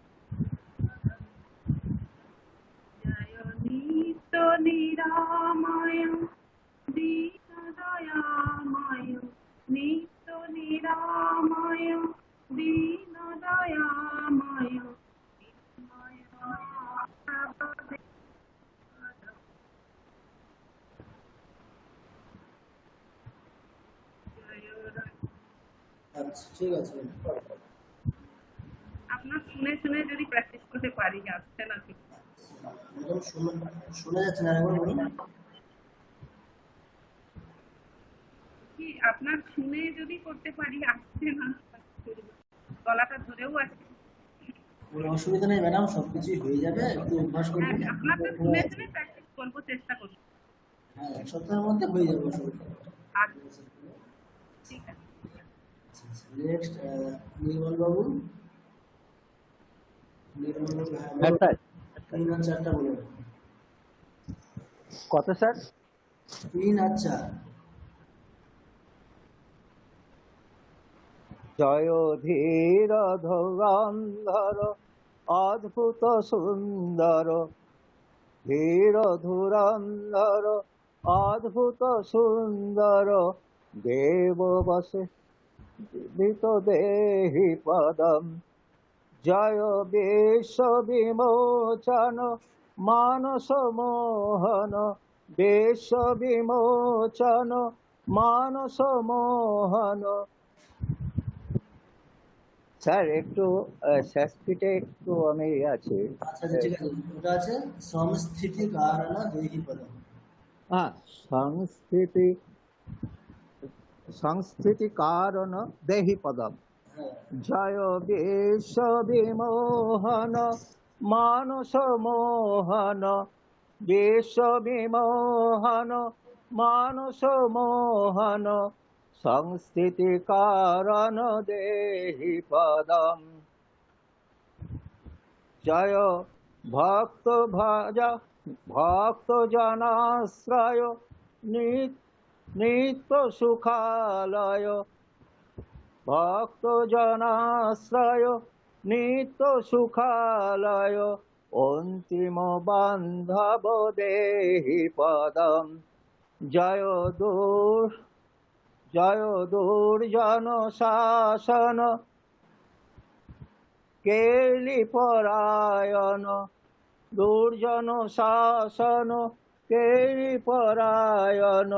পদম জয় নিত্য নিরাময় দীন দয়াময় নিত্য নিরাময় দীন দয়াময় বিস্ময় প্রভ দেহি পদম জয় আচ্ছা ঠিক আছে। আপনার শুনে শুনে যদি প্র্যাকটিস করতে পারি, আসছে না ঠিক। ম্যাডাম শোনা যাচ্ছে না, একবার বলুন। কি আপনার শুনে যদি করতে পারি, আসছে না, গলাটা ধরেও আছে। কোনো অসুবিধা নেই ম্যাডাম, সবকিছুই হয়ে যাবে, একটু অভ্যাস করবেন। আপনাকে শুনে শুনে প্র্যাকটিস করবো, চেষ্টা করবো। হ্যাঁ, 1 সপ্তাহের মধ্যে হয়ে যাবে অসুবিধা নেই। আচ্ছা ঠিক আছে। নেক্সট নির্মল বাবু। নির্মল বাবু, হ্যাঁ হ্যাঁ স্যার। 3 আর 4টা বলুন। কত স্যার? তিন আর চার। জয় ধীর ধুরন্ধর অদ্ভুত সুন্দর, ধীর ধুরন্ধর অদ্ভুত সুন্দর, দেব বসে বিত দেহি পদম। জয় বিশ্ব বিমোচন মানস মোহন, বিশ্ব বিমোচন মানস মোহন। স্যার একটু সংস্কৃতে একটু আমি আছি। আচ্ছা ঠিক আছে, ওটা আছে সংস্থিতি কারণ দেহি পদম। হ্যাঁ, সংস্কৃতি সংস্থিতি কারণ দেহি পদম। হ্যাঁ, জয় বিশ্ব বিমোহন মানস মোহন, বিশ্ব বিমোহন মানস মোহন, সংস্থিতি কারণ দেহি পদম। জয় ভক্ত ভক্ত জনাশ্রয় নিত্য সুখালয়, ভক্ত জনাশ্রয় নিত্য সুখালয়, অন্তিম বান্ধব দেহি পদম। জয় দুর্জন শাসন কেলি পরায়ণ, দুর্জন শাসন কেলি পরায়ণ,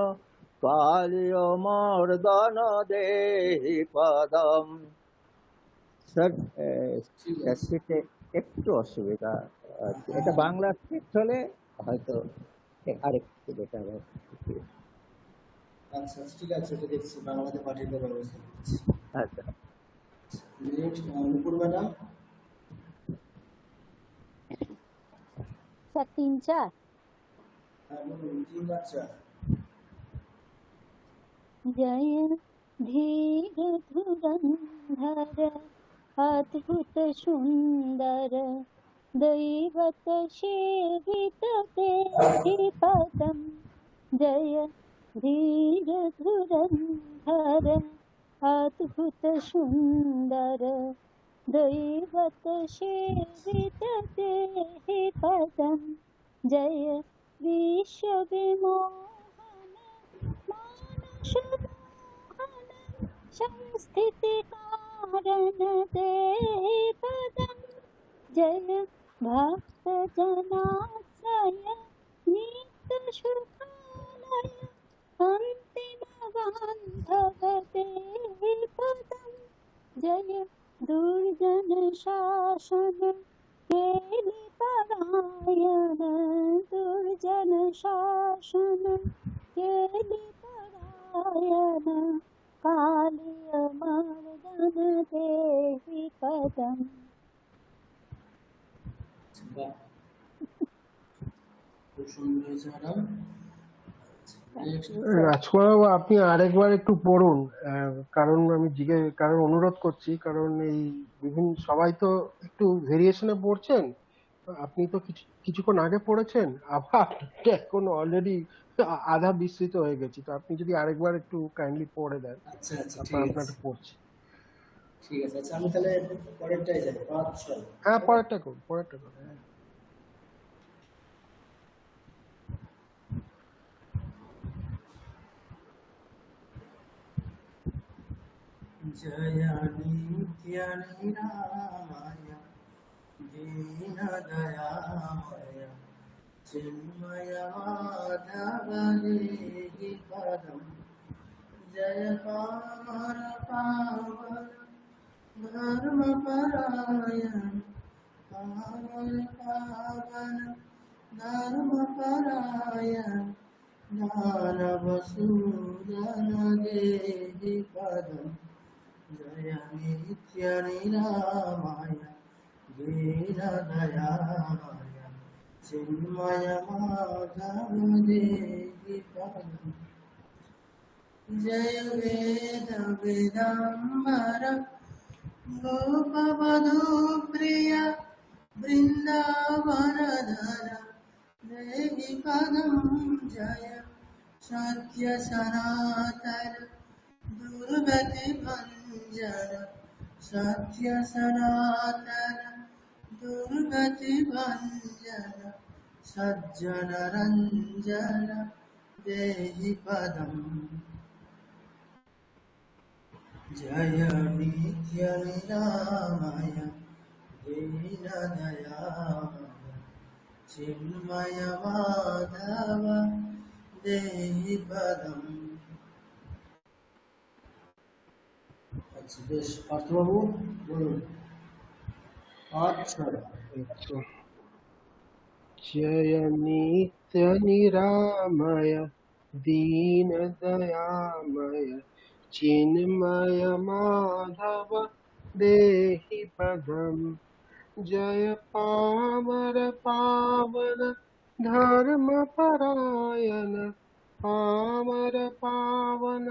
কালীয় মর্দন দেহি পদম। স্যার সংস্কৃতে একটু অসুবিধা আছে, এটা বাংলা স্ক্রিপ্ট হলে হয়তো আরেকটু বেটার হবে। আচ্ছা ঠিক আছে, ওটা দেখছি, বাংলাতে পাঠিয়ে দেওয়ার ব্যবস্থা করছি। আচ্ছা, নেক্সট নুপুর ম্যাডাম। স্যার 3-4। হ্যাঁ বলুন, তিন আর চার। জয় ধীর ধুরন্ধর অদ্ভুত সুন্দর, দৈবত সেবিত দেহি পদম। জয় ধীর ধুরন্ধর অদ্ভুত সুন্দর, দৈবত সেবিত দেহি পদম। জয় বিশ্ব বিমোহন মানস মোহন, সংস্থিতি কারণ দেহি পদম। জয় ভক্ত জনাশ্রয় নিত্য সুখালয়, অন্তিম বান্ধব দেহি পদম। জয় দুর্জন শাসন কেলি পরায়ণ, দুর্জন শাসন কেলি পরায়ণ, কালীয় মর্দন দেহি পদম। বাহ, খুব সুন্দর হয়েছে ম্যাডাম। নেক্সট রাজকুমার বাবু, আপনি আরেকবার একটু পড়ুন, কারণ আমি কারণ অনুরোধ করছি, কারণ এই বিভিন্ন সবাই তো একটু ভেরিয়েশনে পড়ছেন। আপনি তো কিছুক্ষণ আগে পড়েছেন, আবার এখন অলরেডি আধা বিস্তৃত হয়ে গেছি, তো আপনি যদি আরেকবার একটু কাইন্ডলি পড়ে দেন, আচ্ছা আচ্ছা তারপর ঠিক আছে, আপনাকে পড়ছি। ঠিক আছে। আচ্ছা আমি তাহলে পরেরটাই যাই, 5-6। হ্যাঁ, পরেরটা করুন, পরেরটা করুন। জয় নিত্য নিরাময় দীন দয়াময় চিন্ময় মাধব দেহি পদম। জয় পার পাবন ধর্ম পরায়ণ, পার পাবন ধর্ম পরায়ণ, দানব সূদন দেহি পদম। জয় নিত্য নিরাময় দীন দয়াময় চিন্ময় মাধব দেহি পদম। জয় বেদ বেদাম্বর গোপবধূ প্রিয় বৃন্দাবন ধর দেহি পদম। জয় सत्य सनातन दुर्गति भंजन सत्य सनातन दुर्गति भंजन सज्जन रंजन देहि पदम जय नित्य निरामय दीन दयामय चिन्मय माधव देहि पदम। আচ্ছা বেশ, পার্থবাবু বলুন। আচ্ছা जय नित्य निरामय दीन दयामय चिन्मय माधव देहि पदम जय पामर पावन धर्म परायण पामर पावन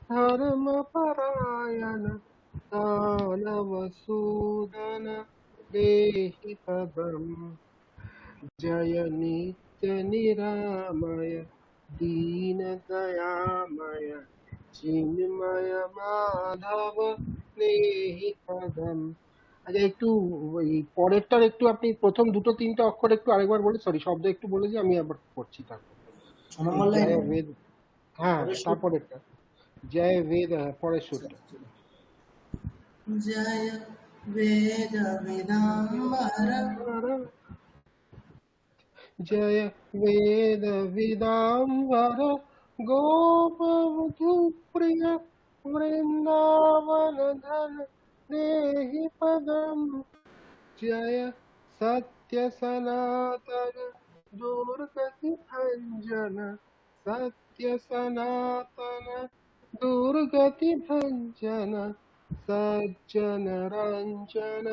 धर्म परायण दानव सूदन देहि पदम जय नित्य निरामय दीन दयामय चिन्मय माधव देहि पदम। আচ্ছা একটু ওই পরেরটার একটু আপনি প্রথম দুটো তিনটা অক্ষর একটু আরেকবার বলে, সরি শব্দ একটু বলে যে আমি আবার পড়ছি তারপর। ছ নম্বর লাইন জয় বেদ, হ্যাঁ তারপরেরটা জয় বেদ, পরের সুরটা जय वेद विदाम्बर जय वेद विदाम्बर गोपवधू प्रिय वृंदावन धन देहि पदम जय सत्य सनातन दुर्गति भंजन सत्य सनातन दुर्गति भंजन सज्जन रंजन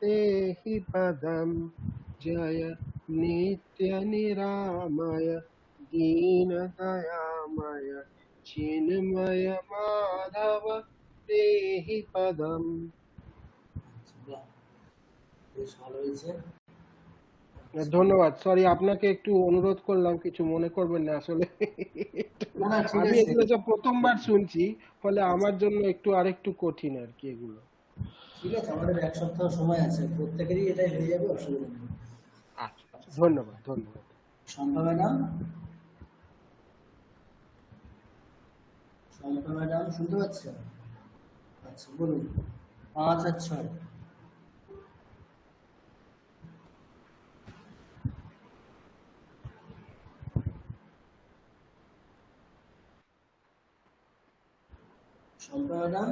देहि पदम जय नित्य निरामय दीन दयामय चिन्मय माधव देहि पदम। বেশ ভালো হয়েছে। ধন্যবাদ, সরি আপনাকে একটু অনুরোধ করলাম, কিছু মনে করবেন না, আসলে না না ঠিক আমি আছে, এগুলো সব প্রথমবার শুনছি, ফলে আমার জন্য একটু আরেকটু কঠিন আর কি এগুলো। ঠিক আছে, আমাদের এক সপ্তাহ সময় আছে, প্রত্যেকেরই এটাই হয়ে যাবে, অসুবিধা নেই। আচ্ছা ধন্যবাদ ধন্যবাদ। শম্পা ম্যাডাম, শম্পা ম্যাডাম শুনতে পাচ্ছেন? আচ্ছা বলুন 5 আর 6। শম্পা ম্যাডাম,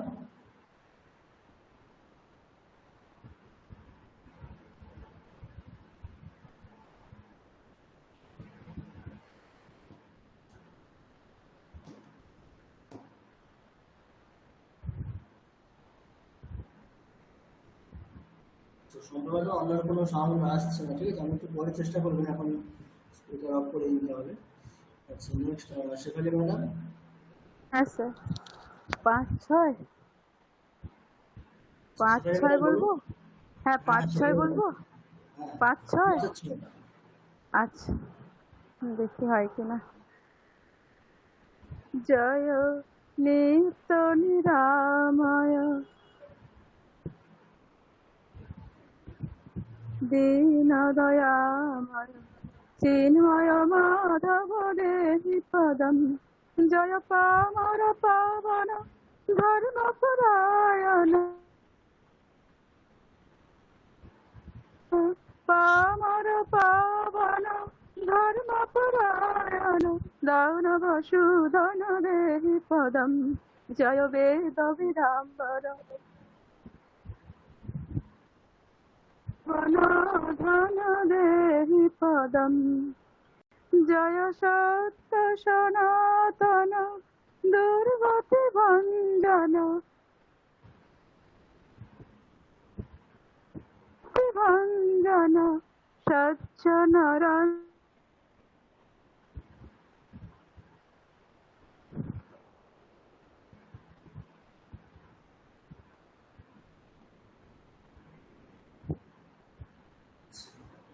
শম্পা ম্যাডাম আপনার কোনো সাউন্ড আসছে না, ঠিক আছে, আমি একটু পরে চেষ্টা করবেন, এখন স্পিকার অফ করে নিতে হবে। আচ্ছা নেক্সট শেফালি ম্যাডাম। হ্যাঁ স্যার, 5-6 5-6 বলবো? হ্যাঁ 5-6 বলবো, 5-6 আচ্ছা দেখি হয় কিনা। জয় নিত্য নিরাময় দীন দয়াময় চিন্ময় মাধব দেহি পদম জয় পামর পাবন ধর্ম পরায়ণ পামর পাবন ধর্ম পরায়ণ দানব সুধন দেহি পদম জয় বেদ বিদাম্বর ধন দেহি পদম জয় সত্য সনাতন দুর্গতি ভঞ্জন ভঞ্জন সজ্জনর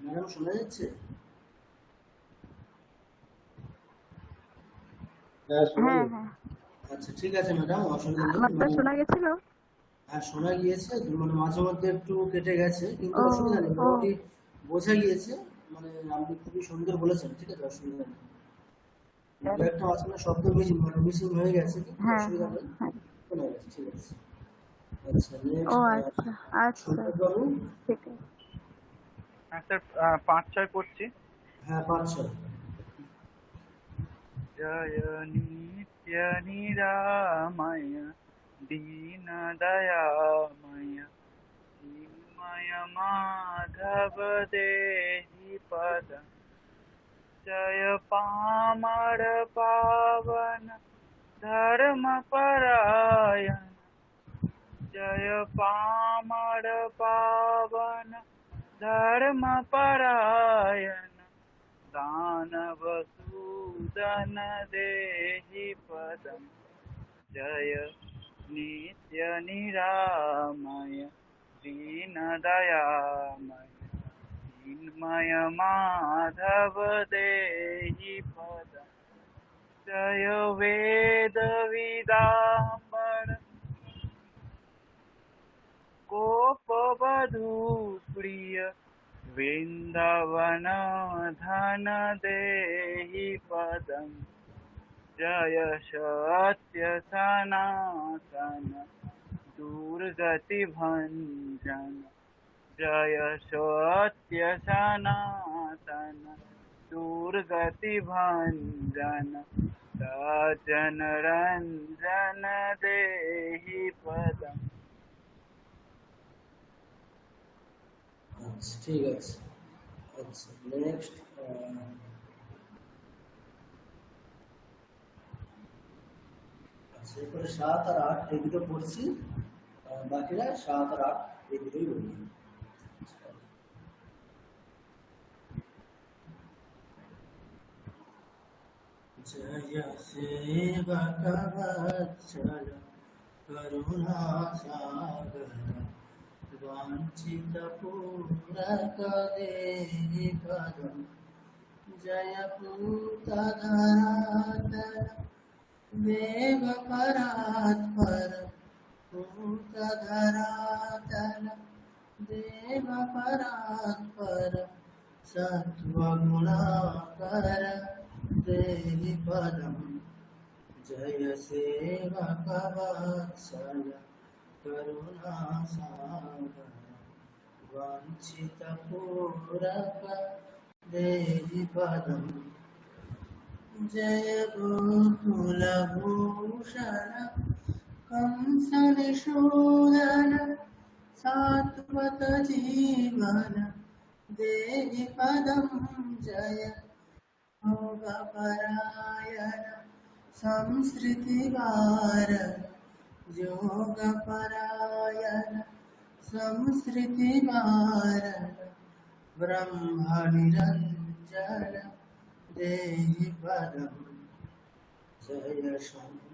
ম্যাডাম শোনা যাচ্ছে? হ্যাঁ শোনা হ্যাঁ যাচ্ছে। হ্যাঁ, আচ্ছা ঠিক আছে ম্যাডাম, অসুবিধা নেই। আমারটা শোনা গেছিল? হ্যাঁ শোনা গিয়েছে, মানে মাঝে মধ্যে একটু কেটে গেছে, কিন্তু ও অসুবিধা নেই, ও মোটামুটি বোঝা গিয়েছে। মানে আপনি খুবই সুন্দর বলেছেন, ঠিক আছে, অসুবিধা নেই। দু একটা মাঝখানে শব্দ মিসিং হয়ে গেছে, কিন্তু হ্যাঁ অসুবিধা হ্যাঁ নেই, হ্যাঁ। শোনা গেছে, ঠিক আছে। আচ্ছা ও নেক্সট, আচ্ছা আচ্ছা, সম্পদ বাবু। ঠিক আছে। হ্যাঁ স্যার, 5-6 পড়ছি। হ্যাঁ 5-6। জয় নিত্য নিরাময় দীন দয়াময় চিন্ময় মাধব দেহি পদ জয় পামর পাवन ধর্ম পরায়ণ জয় পামর পাवन धर्म परायण दानव सूदन देहि पदम जय नित्य निरामय दीन दयामय चिन्मय माधव देहि पदम जय वेद विदाम्बर गोपवधू प्रिय वृंदावन धन देहि पदम जय सत्य सनातन दुर्गति भंजन जय सत्य सनातन दुर्गति भंजन सज्जन रंजन देहि पदम। আচ্ছা ঠিক আছে। আচ্ছা নেক্সট, আচ্ছা এরপরে 7 আর 8 এই দুটো পড়ছি, বাকিরা 7 আর 8 এই দুটোই বলবি। জয় সেবক বৎসল করুণা সাগর वांछित पूरक देहि पदम जय पूत धरातल देव परात्पर पूत धरातल देव परात्पर सत्वगुणाकर देहि पदम जय सेवक वत्सल करुणा सागर वांछित पूरक देहि पदम जय गोकुल भूषण कंस निषूदन सात्वत जीवन देहि पदम जय भोगपरायण संसृतिवार योगपरायण संसृतिवारण ब्रह्म निरंजन देहि पदम जय शंख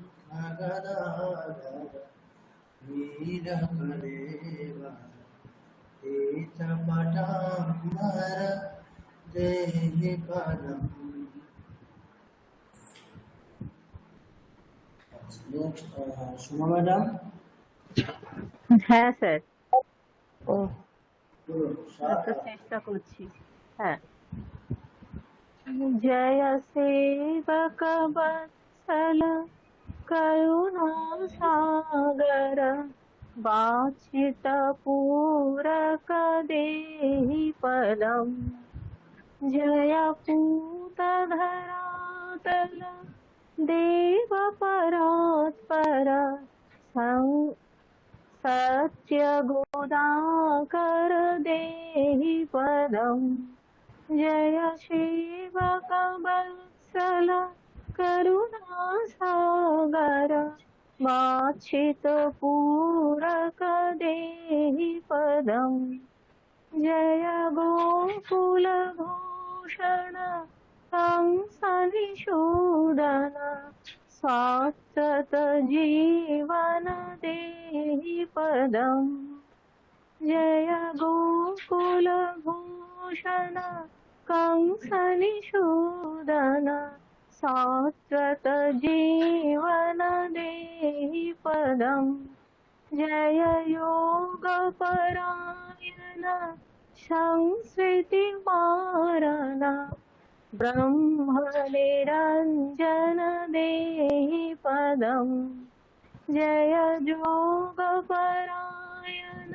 गदाधर नीलकलेवर पीतपटाम्बर देहि पदम। Next Suma madam. হ্যাঁ স্যার। ও बोलो তো চেষ্টা করছি। হ্যাঁ, জয় সেবক বৎসল করুণা সাগর বাঞ্ছিত পূরক দেহি পদম জয় पूत धरातल देव परात्पर सत्य गोदाकर देहि पदम जय शिवक वत्सल करुणा सागर वांछित पूरक देहि पदम जय गोकुल भूषण कंस निषूदन सात्वत जीवन देहि पदम जय गोकुल भूषण कंस निषूदन शाश्वत जीवन देहि पदम् जय योग परायण संस्कृति मारण ब्रह्म निरंजन देहि पदम् जय योग परायण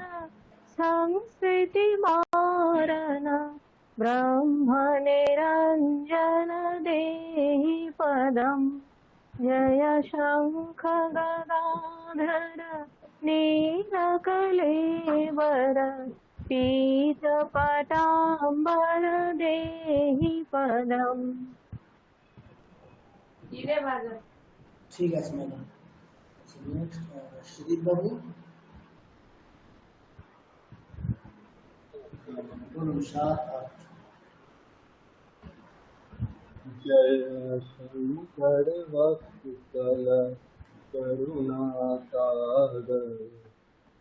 संस्कृति मारण ब्रह्म निरंजन देहि पदम् जय शंख गदाधर नीलकलेवर पीत पटाम्बर देहि पदम्। ঠিক আছে ম্যাডাম। নেক্সট সুদীপ বাবু, বলুন 7-8। जय शंकर वत्सल करुणासागर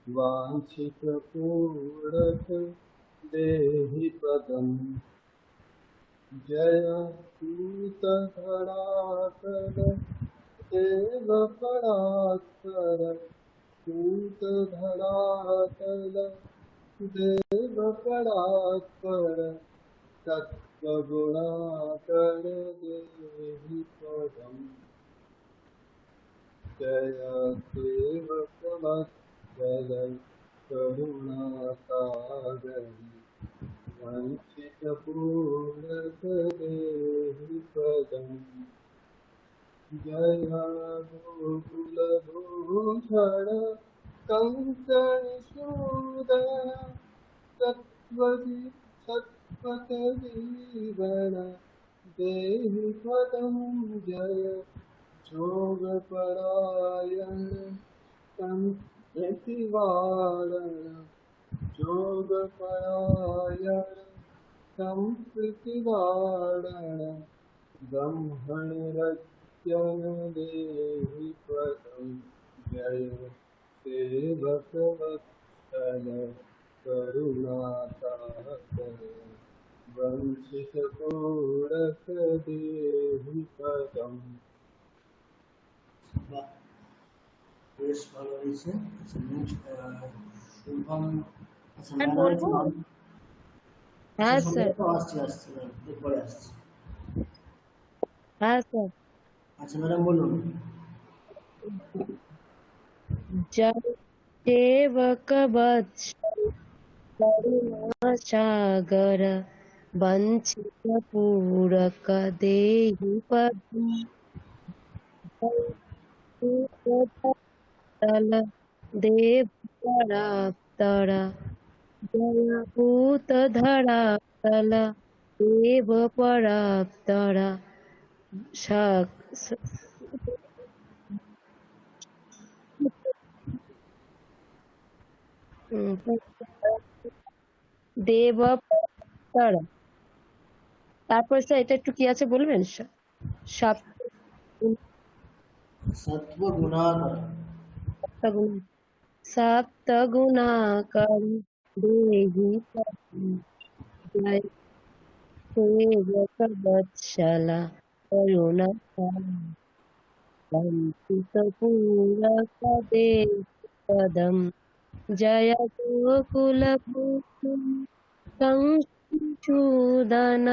वांछित पूरक देहि पदम् जय पूत धराकर देव परात्पर पूत धरातल देव परात्पर तत्त्वगुणाकर देहि पदम् जय सेवकवत्सल करुणासागर वंचित पूरक देहि पदम् जय गोकुलभूषण कंसनिषूदन सत्पथजीवन देहि पदम् जय योगपरायण संस्कृतिवारण योगपरायण संस्कृतिवारण ब्रह्मणिरज्ञन देहि पदम् जय सेवकवत्सल करुणासागर वंचित पूरक देहि पदम्। বাহ, বেশ ভালো হয়েছে। আচ্ছা নেক্সট শুভম। আচ্ছা স্যার ম্যাডাম বলবো? হ্যাঁ স্যার। আসছে ম্যাম, এরপরে আসছে। হ্যাঁ স্যার। আচ্ছা ম্যাডাম বলুন। जय सेवक वत्सल करुणासागर वंचित पूरक देहि पदम् तल देव परात्पर जय भूत धरातल देव परात्पर দেব পরাত্पर। তারপর স্যার এটা একটু কি আছে বলবেন? सप्त गुणाकर देहि पदम् जय सेवक वत्सल करुणासागर वंचित पूरक देहि पदम् जय गोकुलभूषण संसूदन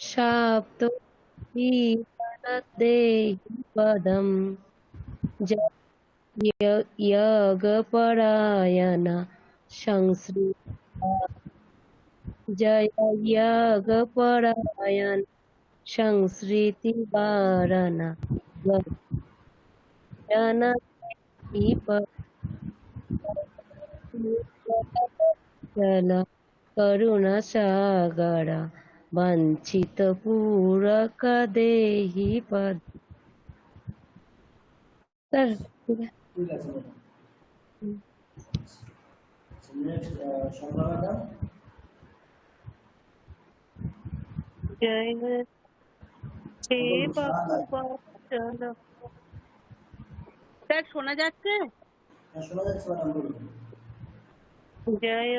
शाप्तोजीवन देहि पदम् जय यज्ञपरायण संस्कृति जय यज्ञपरायण संस्कृतिवारण जन देहि पदम् करुणासागर वंचित पूरक देहि पद। सर ঠিক আছে ম্যাডাম। Next Sharma madam. जय सेवक वत्सल। স্যার শোনা যাচ্ছে? শোনা যাচ্ছে ম্যাডাম, বলুন। जय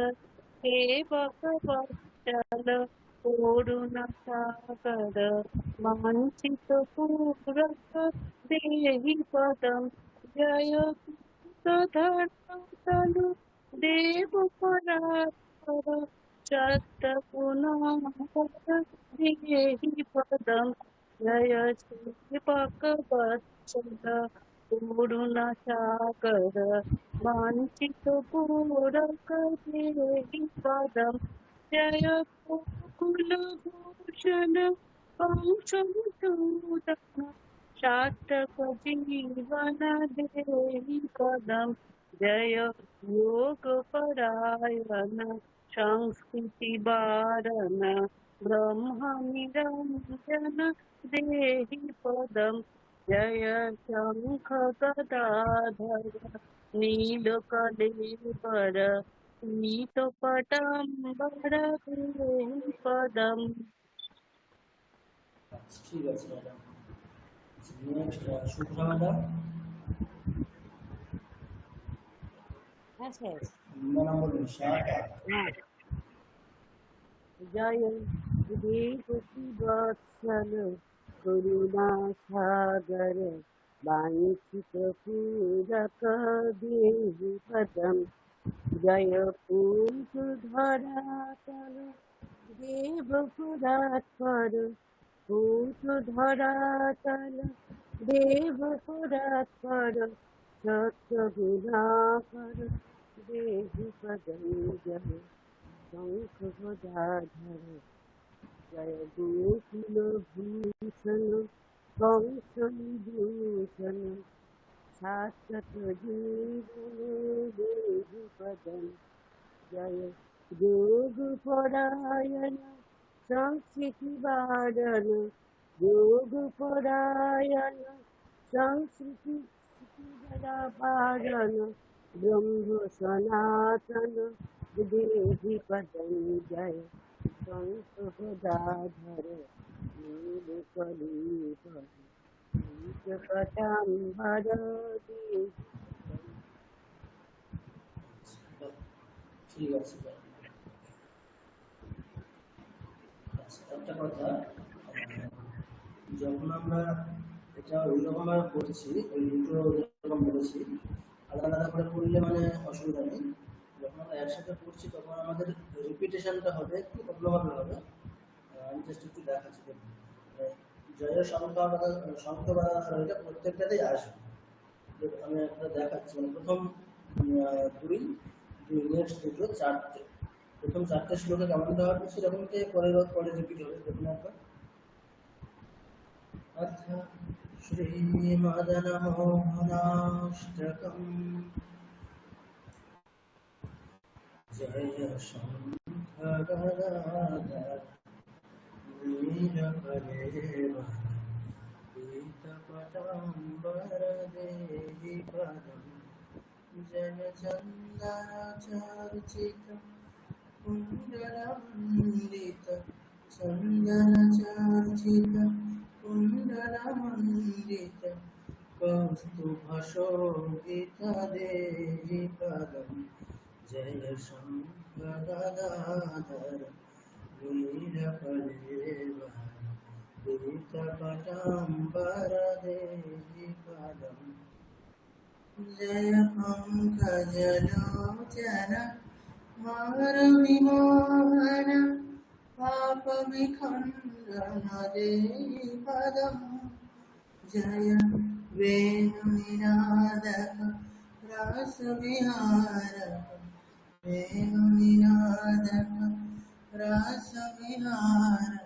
सेवक वत्सल করুণা সাগর মানচিত পুরক দেহি পদম জয় ধর্মতনু দেব পরাৎপর সত্য পুনঃ দেহি পদম জয় সেবক বৎসল করুণা সাগর মানচিত পুরক দেহি পদম জয় কুলভূষণ বংশোদ্ভূতন সার্থক জীবন দেহি পদম জয় যোগ পরায়ণ সংস্কৃতি বারণ ব্রহ্ম নিরঞ্জন দেহি পদম জয় শঙ্খ গদাধর নীলকলেবর পীতপটাম্বর দেহি পদম। আচ্ছা, ঠিক আছে ম্যাডাম। Next Shubhra madam. হ্যাঁ স্যার। ম্যাডাম বলুন সাত আট। হ্যাঁ। জয় দেবকী বৎসল করুণা সাগর বাঞ্ছিত পূরক দেহি পদম জয় কুঞ্জ ধরাতল দেব পুরাৎপর কুঞ্জ ধরাতল দেব পুরাৎপর সত্য গুণাকর দেহি পদম জয় শঙ্খ গদাধর জয় গোকুল ভূষণ বংশবিভূষণ শাশ্বত জীবন দেহি পদম জয় যোগ পরায়ণ সংস্কৃতি বারণ যোগ পরায়ণ সংস্কৃতি বারণ ব্রহ্ম সনাতন দেহি পদম জয় শঙ্খ গদাধর নীলকলেবর পীতপটাম্বর দেহি পদম। ঠিক আছে। আচ্ছা, একটা কথা, যখন আমরা এটা ওই রকম করছি, ওই দুটো যেরকম বলেছি আলাদা আলাদা করে পড়লে মানে অসুবিধা নেই। যখন আমরা একসাথে পড়ছি তখন আমাদের রিপিটেশনটা হবে একটু অন্যভাবে হবে। আমি জাস্ট একটু দেখাচ্ছি। দেখুন, জয়ের সংখ্যা বা এটা প্রত্যেকটাতেই আসবে। দেখুন, আমি একটা দেখাচ্ছি। মানে প্রথম দুই নেক্সট দুটো চারটে, প্রথম চারটে শ্লোকে কেমন হবে সেরকম পরে রিপিট হবে। দেখুন একবার। अथ श्रीमदनमोहनाष्टकम् जय शङ्खगदाधर नीलकलेवर पीतपटाम्बर देहि पदम् जय चन्दनचर्चित कुण्डलमण्डित चन्दनचर्चित कुण्डलमण्डित कौस्तुभशोभित देहि पदम् जय शङ्खगदाधर नीलकलेवर पीतपटाम्बर देहि पदम् जय पङ्कजलोचन मारुतिमोहन पापविखण्डन देहि पदम् जय वेणुनिनादक रासविहारक वेणुनिनादक रासविहारक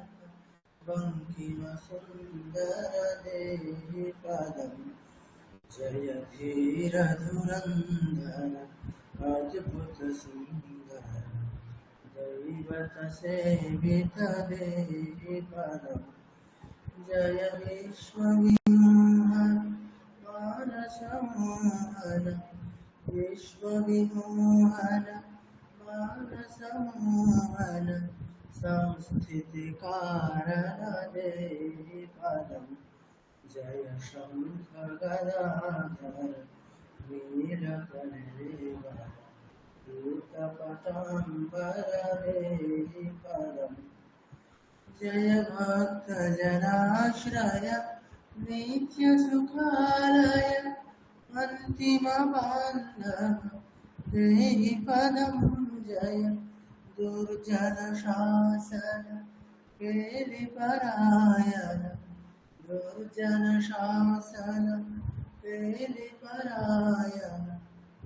बङ्किमसुन्दर देहि पदम् जय धीरधुरन्धर अद्भुत सुन्दर दैवत सेवित देहि पदम् जय विश्वविमोहन मानसमोहन विश्वविमोहन मानसमोहन संस्थितिकारण देहि पदम् जय शङ्खगदाधर नीलकलेवर पीतपटाम्बर देहि पदम् जय भक्तजनाश्रय नित्यसुखालय अन्तिमबान्धव देहि पदं जय दुर्जनशासन केलिपरायण दुर्जनशासन केलिपरायण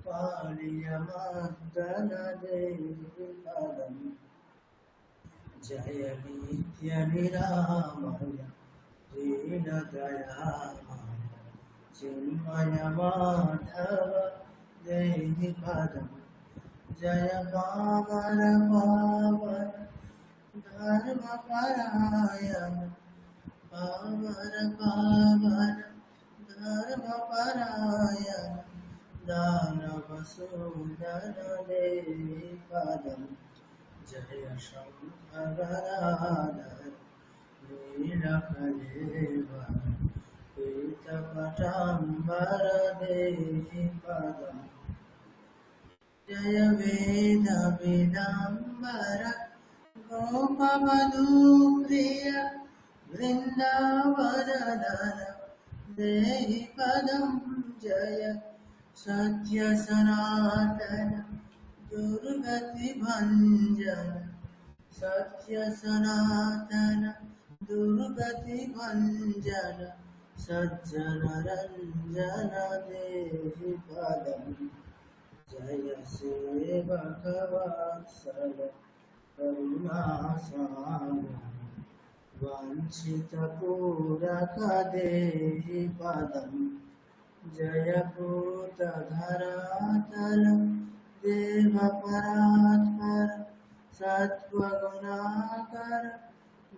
कालियमर्दन देहि पदम् जय नित्य निरामय दीनदयामय चिन्मय माधव देहि पदम् जय पावन पावन धर्मपरायण पावन पावन धर्मपरायण दानवसूदन देहि पदम् जय शङ्करराधर नीलकलेवर पीतपटाम्बर देहि पदम् जय वेद वेदाम्बर गोपवधूप्रिय वृन्दावनधर देहि पदम् जय सत्य सनातन दुर्गति भंजन सत्य सनातन दुर्गति भंजन सज्जन रंजन देहि पदम् जय सेवक वत्सल करुणासागर वांछित पूरक देहि पदम् जय भूत धरातल देव परात्पर सत्वगुणाकर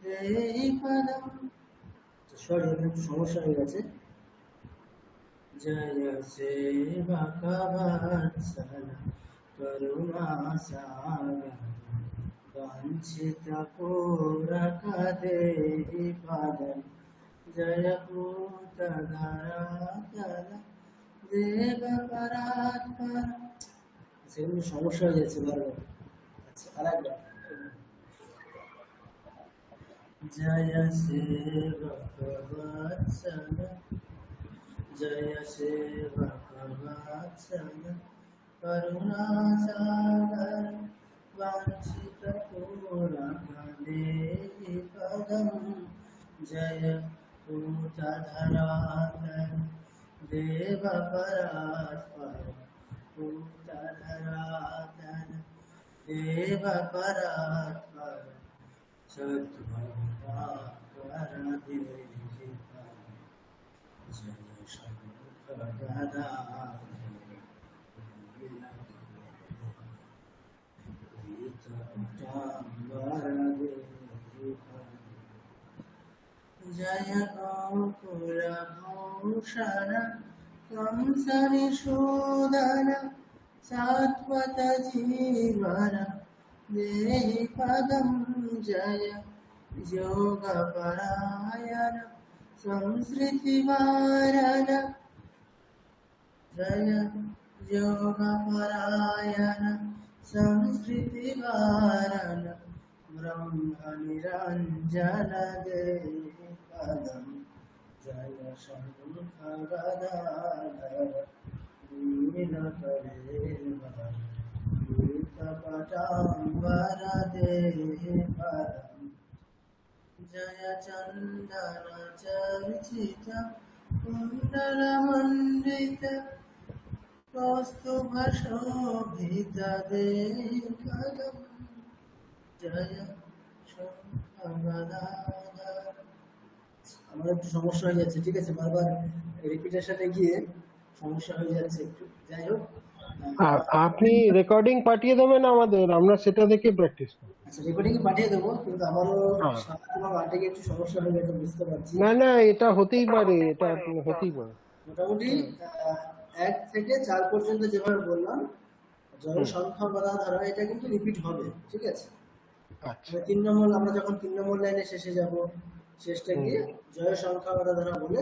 देहि पदम् সরি একটু সমস্যা হয়ে গেছে जय सेवक वत्सल करुणासागर वांछित पूरक देहि पदम् जय भूत धरातल देव परात्पर সেগুলো সমস্যা হয়ে যাচ্ছে বারবার আচ্ছা আরেকবার जय सेवक वत्सल जय सेवक वत्सल करुणासागर वांछित पूरक देहि पदम् जय भूत धरातल देव परात्पर भूतधरातल देव परात्पर सद्भावकर देहि पदम् जय शङ्कर गदाधर पीतपटाम्बर देहि पदम् जय गोकुलभूषण कंसनिषूदन सात्वत जीवन देहि पदम् जय योगपरायण संसृतिवारण जय योगपरायण संसृतिवारण ब्रह्मनिरञ्जन देहि पदम् जय शङ्कर गदाधर नीलकलेवर पीतपटाम्बर देहि पदम् जय चन्दन चर्चित कुण्डलमण्डित कौस्तुभशोभित देहि पदम् जय शङ्कर गदाधर আমার একটু সমস্যা হয়ে যাচ্ছে ঠিক আছে বারবার রিপিটের সাথে গিয়ে সমস্যা হয়ে যাচ্ছে একটু যাই হোক আপনি রেকর্ডিং পাঠিয়ে দেবেন আমাদের, আমরা সেটা দেখে প্র্যাকটিস করব। আচ্ছা রেকর্ডিং পাঠিয়ে দেবো কিন্তু আমারও সাধারণত আটে একটু সমস্যা হয়ে গেছে বুঝতে পারছি না না এটা হতেই পারে, এটা হতেই পারে। মোটামুটি 1 থেকে 4 পর্যন্ত যেভাবে বললাম জয় সংখ্যা বাধা ধারা এটা কিন্তু রিপিট হবে ঠিক আছে। আচ্ছা 3 নম্বর আমরা যখন 3 নম্বর লাইনে শেষে যাব শেষটা গিয়ে জয় সংখ্যা বাধা ধারা বলে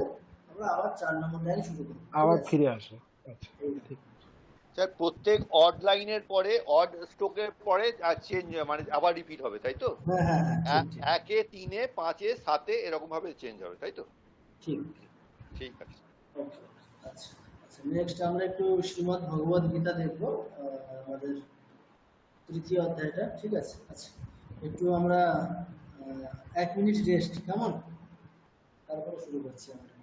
আমরা আবার 4 নম্বর লাইন শুরু করব আবার ফিরে আসে। আচ্ছা ঠিক আছে। স্যার প্রত্যেক অড লাইনের পরে অড স্ট্রোকের পরে আর চেঞ্জ মানে আবার রিপিট হবে তাই তো? হ্যাঁ হ্যাঁ হ্যাঁ ঠিক ঠিক 1 3 5 7 এরকম ভাবে চেঞ্জ হবে তাই তো? ঠিক। ঠিক আছে। ওকে আচ্ছা আচ্ছা, নেক্সট আমরা একটু শ্রীমদ্ ভগবদ গীতা দেখবো, আমাদের তৃতীয় অধ্যায়টা, ঠিক আছে? আচ্ছা, একটু আমরা 1 মিনিট রেস্ট, কেমন? তারপরে শুরু করছি আমরা।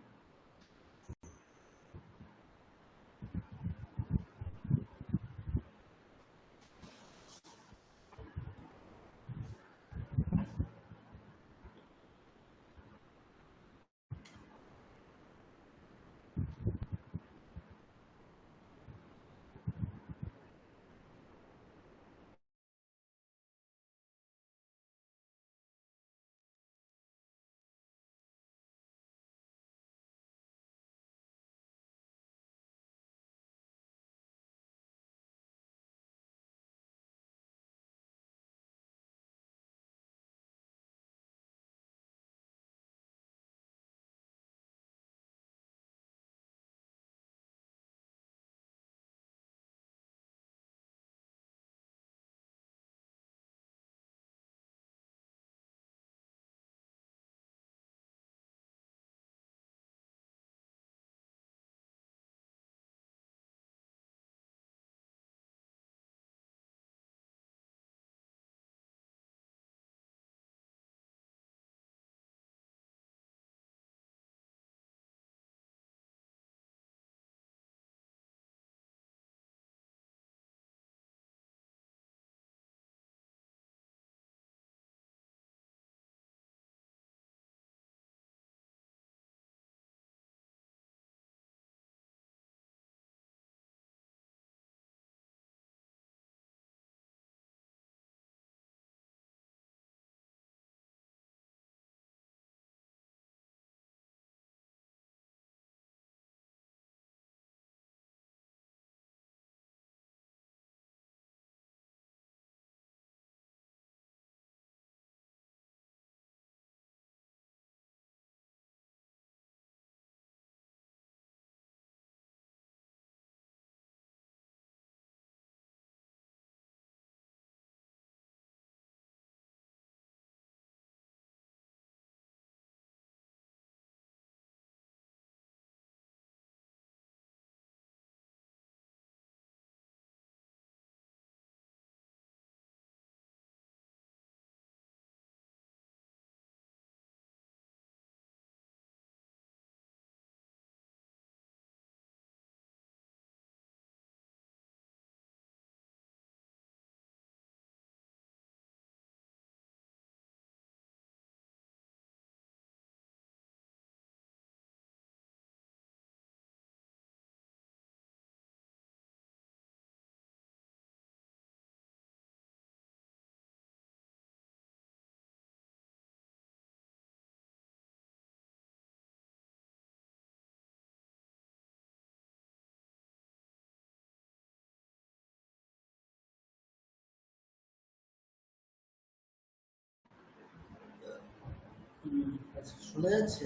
আচ্ছা, শোনা যাচ্ছে?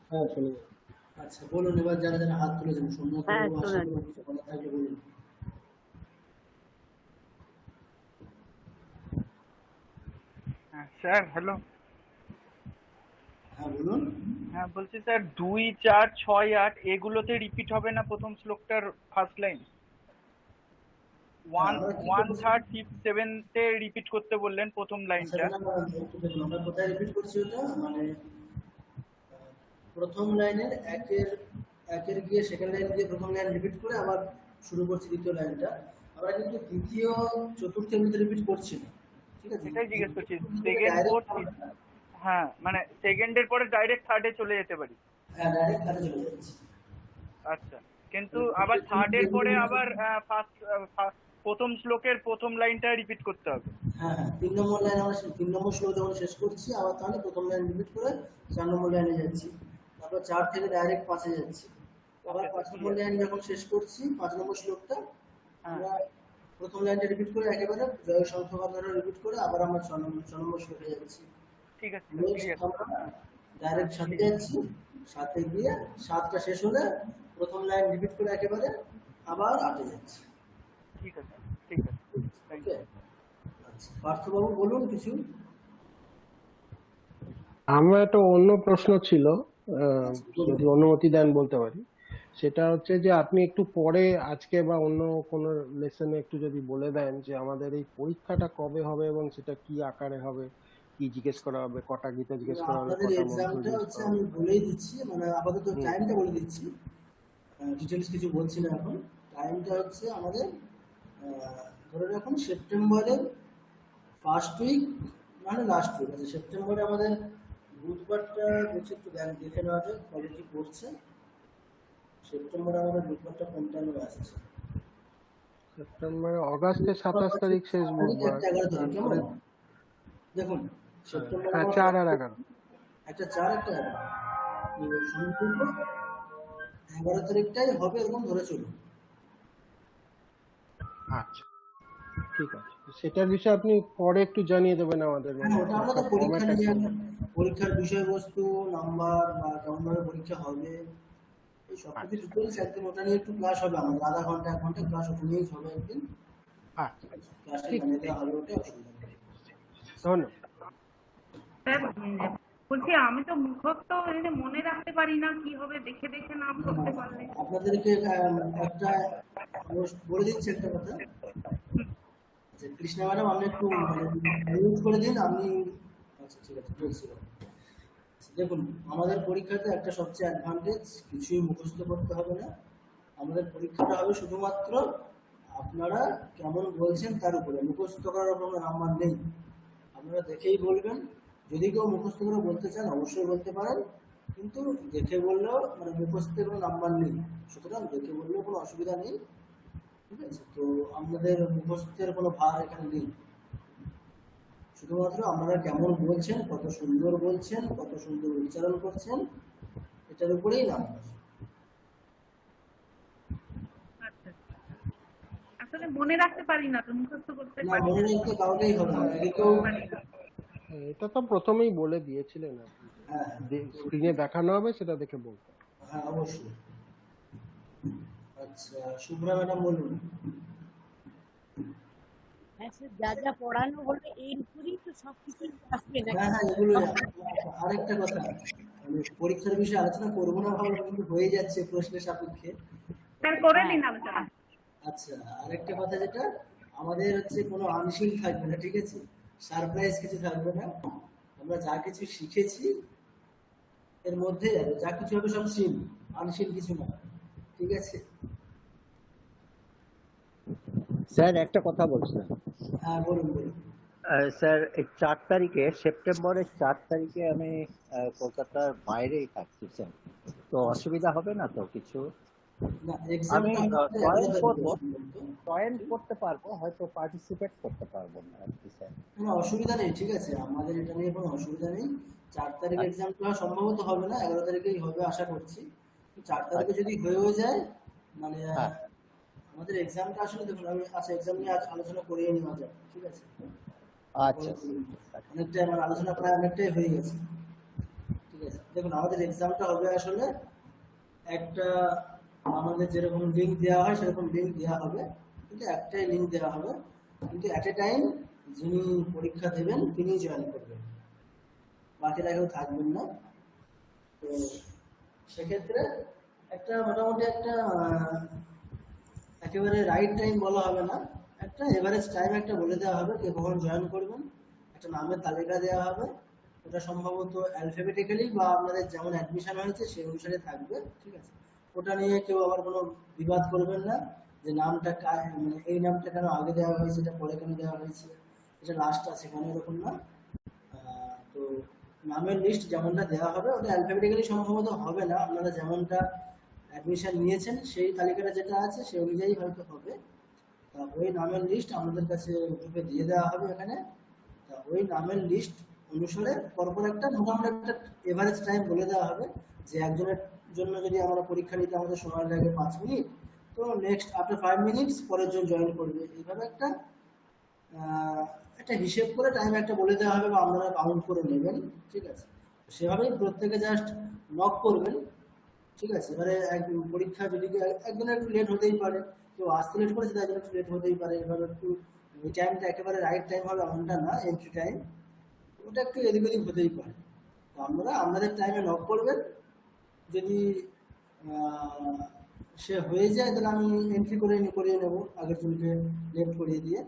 হ্যাঁ শুনে যাচ্ছি। আচ্ছা বলুন, এবার যারা যারা হাত তুলেছেন, সোমনাথ হ্যাঁ, বাবু, শোনা আশা করি কিছু বলা থাকলে বলুন। Sir hello. হ্যাঁ বলুন। হ্যাঁ বলছি স্যার 2 4 6 8 এগুলোতে রিপিট হবে না প্রথম শ্লোকটার ফার্স্ট লাইন? 1 আমরা কি 1 করছি? 3 5 7 তে রিপিট করতে বললেন প্রথম আচ্ছা, লাইনটা। তাহলে আমরা একটু দেখুন, আমরা কোথায় রিপিট করছি ওটা, মানে প্রথম লাইনের একের গিয়ে সেকেন্ড লাইন দিয়ে প্রথম লাইন রিপিট করে আবার শুরু করছি দ্বিতীয় লাইনটা। আমরা কিন্তু তৃতীয় চতুর্থের মধ্যে রিপিট করছি না, ঠিক আছে? এটাই জিজ্ঞেস করছি, সেকেন্ড ফোর্থ। হ্যাঁ মানে সেকেন্ডের পরে ডাইরেক্ট থার্ডে চলে যেতে পারি। হ্যাঁ, ডাইরেক্ট কাজে চলে যাচ্ছি। আচ্ছা, কিন্তু আবার থার্ডের পরে আবার ফার্স্ট প্রথম শ্লোকের প্রথম লাইনটা রিপিট করতে হবে। হ্যাঁ হ্যাঁ, 3 নম্বর লাইন আমরা 3 নম্বর শ্লোক যখন শেষ করছি, আবার তাহলে প্রথম লাইন রিপিট করে 4 নম্বর লাইনে যাচ্ছি, তারপর 4 থেকে ডাইরেক্ট 5 এ যাচ্ছি, আবার 5 নম্বর লাইন যখন শেষ করছি 5 নম্বর শ্লোকটা, আমরা প্রথম লাইনটা রিপিট করে একেবারে জয় সংখ্যা ধরে রিপিট করে আবার আমরা 6 নম্বর শ্লোকে যাচ্ছি। ঠিক আছে, নেক্সট আমরা ডাইরেক্ট 7 যাচ্ছি, 7 গিয়ে 7টা শেষ হলে প্রথম লাইন রিপিট করে একেবারে আবার 8-এ যাচ্ছি। ঠিক আছে, ঠিক আছে, থ্যাংক ইউ। ওকে, আচ্ছা পার্থবাবু বলুন কিছু। আমার একটা অন্য প্রশ্ন ছিল, আচ্ছা বলুন। যদি অনুমতি দেন বলতে পারি। সেটা হচ্ছে যে আপনি একটু পরে আজকে বা অন্য কোনো লেসনে একটু যদি বলে দেন যে আমাদের এই পরীক্ষাটা কবে হবে এবং সেটা কি আকারে হবে, কি জিজ্ঞেস করা হবে, কটা গীতা জিজ্ঞেস করা হবে, আপনাদের কটা মন্ত্র এক্সামটা জিজ্ঞেস হচ্ছে করা আমি হবে। বলেই দিচ্ছি, মানে আপাতত হুম। টাইমটা বলে দিচ্ছি, ডিটেলস কিছু বলছি না এখন। টাইমটা হচ্ছে আমাদের ধরে রাখুন সেপ্টেম্বরের ফার্স্ট উইক মানে লাস্ট উইক আছে। সেপ্টেম্বরে আমাদের বুধবারটা দেখছি একটু দেখে নেওয়া যায় কবে কি পড়ছে। সেপ্টেম্বরে আমাদের বুধবারটা কোনটা আসছে? সেপ্টেম্বরে অগাস্টের 27 তারিখ শেষ বুধবার, একটা 11 তারিখ, তারপরে কেমন? দেখুন সেপ্টেম্বর হ্যাঁ 4 আর 11। একটা 4 একটা 11, সম্পূর্ণ 11 তারিখটাই হবে এরকম ধরে চলুন। আচ্ছা ঠিক আছে, সেটার বিষয়ে আপনি পরে একটু জানিয়ে দেবেন আমাদের, হ্যাঁ, ওটা আমাদের পরীক্ষা নিয়ে পরীক্ষার বিষয়বস্তু, নাম্বার বা কেমন ভাবে পরীক্ষা হবে, এই সব কিছু ডিটেলস একদিন ওটা নিয়ে একটু ক্লাস হবে আমাদের, আধা ঘন্টা 1 ঘন্টা ক্লাস ওটা নিয়েই হবে একদিন। আচ্ছা ক্লাসটা ঠিক জানিয়ে দেওয়া হবে, ওটা অসুবিধা নেই। ধন্যবাদ। স্যার বলছি আমি তো মুখস্থ মনে রাখতে পারি না, কি হবে দেখে দেখে নাম করতে পারলে। আপনাদেরকে একটা বলে দিচ্ছি একটা কথা, যে কৃষ্ণা ম্যাডাম আপনি একটু মিউট করে দিন, আপনি আচ্ছা ঠিক আছে বলছি। দেখুন আমাদের পরীক্ষাতে একটা সবচেয়ে অ্যাডভান্টেজ, কিছুই মুখস্থ করতে হবে না। আমাদের পরীক্ষাটা হবে শুধুমাত্র আপনারা কেমন বলছেন তার উপরে, মুখস্থ করার কোনো নাম্বার নেই। আপনারা দেখেই বলবেন, যদি কেউ মুখস্থ করে বলতে চান অবশ্যই বলতে পারেন, কিন্তু দেখে বললেও মানে মুখস্থের কোনো নাম্বার নেই, সুতরাং দেখে বললেও কোনো অসুবিধা নেই। ঠিক আছে, তো আমাদের মুখস্থের কোনো ভার এখানে নেই, শুধুমাত্র আপনারা কেমন বলছেন, কত সুন্দর বলছেন, কত সুন্দর উচ্চারণ করছেন, এটার উপরেই নাম্বার। আসলে মনে রাখতে পারি না তো, মুখস্থ করতে না পারি মনে রাখতে কাউকেই হবে না, যদি কেউ এটা তো প্রথমেই বলে দিয়েছিলেন আপনি, হ্যাঁ স্ক্রিনে দেখানো হবে সেটা দেখে বলতে। হ্যাঁ অবশ্যই। আচ্ছা শুভ্রা ম্যাডাম বলুন। হ্যাঁ স্যার, যা যা পড়ানো হলো এর উপরেই তো সবকিছু আসবে না। হ্যাঁ হ্যাঁ এগুলো। আরেকটা কথা, আমি পরীক্ষার বিষয়ে আলোচনা করবো না ভাবলাম, কিন্তু হয়ে যাচ্ছে প্রশ্নের সাপেক্ষে। স্যার করে নিন আলোচনা। আচ্ছা আরেকটা কথা, যেটা আমাদের হচ্ছে কোনো আনশিল থাকবে না, ঠিক আছে, সারপ্রাইজ কিছু থাকবে না। আমরা যা কিছু শিখেছি এর মধ্যে যা কিছু হবে সব শিল, আনশিল কিছু না, ঠিক আছে। স্যার একটা কথা বলছিলাম। হ্যাঁ বলুন বলুন। স্যার এই 4 তারিখে, সেপ্টেম্বরের 4 তারিখে আমি কলকাতার বাইরেই থাকছি স্যার, তো অসুবিধা হবে না তো কিছু? না আমি এক্সামটা জয়েন করতে পারবো, হয়তো পার্টিসিপেট করতে পারবো না আর কি স্যার। কোনো অসুবিধা নেই, ঠিক আছে, আমাদের এটা নিয়ে কোনো অসুবিধা নেই। 4 তারিখে এক্সামটা সম্ভবত হবে না, 11 তারিখেই হবে আশা করছি। 4 তারিখে যদি হয়েও যায়, মানে আমাদের এক্সামটা আসলে দেখুন, আমি আচ্ছা এক্সাম নিয়ে আজ আলোচনা করিয়ে নেওয়া যায়, ঠিক আছে। আচ্ছা অনেকটাই আমার আলোচনা প্রায় অনেকটাই হয়ে গেছে, ঠিক আছে। দেখুন আমাদের এক্সামটা হবে আসলে একটা, আমাদের যেরকম লিঙ্ক দেওয়া হয় সেরকম লিঙ্ক দেওয়া হবে, কিন্তু একটাই লিঙ্ক দেওয়া হবে, কিন্তু অ্যাট এ টাইম যিনি পরীক্ষা দেবেন তিনি জয়েন করবেন, বাকিরা কেউ থাকবেন না। তো সেক্ষেত্রে একটা মোটামুটি একটা একেবারে রাইট টাইম বলা হবে না, একটা এভারেজ টাইম একটা বলে দেওয়া হবে কে কখন জয়েন করবেন, একটা নামের তালিকা দেওয়া হবে, ওটা সম্ভবত অ্যালফাবেটিক্যালি বা আপনাদের যেমন অ্যাডমিশন হয়েছে সেই অনুসারে থাকবে, ঠিক আছে। ওটা নিয়ে কেউ আবার কোনো বিবাদ করবেন না, যে নামটা মানে এই নামটা কেন আগে দেওয়া হয়েছে, এটা পরে কেন দেওয়া হয়েছে, এটা লাস্ট আছে কেন, এরকম না। তো নামের লিস্ট যেমনটা দেওয়া হবে ওটা অ্যালফাবেটিক্যালি সম্ভবত হবে না, আপনারা যেমনটা অ্যাডমিশন নিয়েছেন সেই তালিকাটা যেটা আছে সেই অনুযায়ী হয়তো হবে। তা ওই নামের লিস্ট আমাদের কাছে গ্রুপে দিয়ে দেওয়া হবে এখানে। তা ওই নামের লিস্ট অনুসারে পরপর একটা মোটামুটি একটা এভারেজ টাইম বলে দেওয়া হবে, যে একজনের জন্য যদি আমরা পরীক্ষা নিতে আমাদের সময় লাগে 5 মিনিট, তো নেক্সট আফটার 5 মিনিটস পরের জন জয়েন করবে, এইভাবে একটা একটা হিসেব করে টাইম একটা বলে দেওয়া হবে বা আপনারা কাউন্ট করে নেবেন, ঠিক আছে। সেভাবেই প্রত্যেকে জাস্ট নক করবেন, ঠিক আছে, এবারে পরীক্ষা যদি একজনের একটু লেট হতেই পারে, কেউ আসতে লেট করেছে তার জন্য একটু লেট হতেই পারে। এবার একটু ওই টাইমটা একেবারে রাইট টাইম হবে এমনটা না, এন্ট্রি টাইম ওটা একটু এদিক ওদিক হতেই পারে। তো আপনারা আপনাদের টাইমে নক করবেন, যদি সে হয়ে যায় তাহলে আমি এন্ট্রি করিয়ে নেবো আগের জনকে লেট করিয়ে দিয়ে,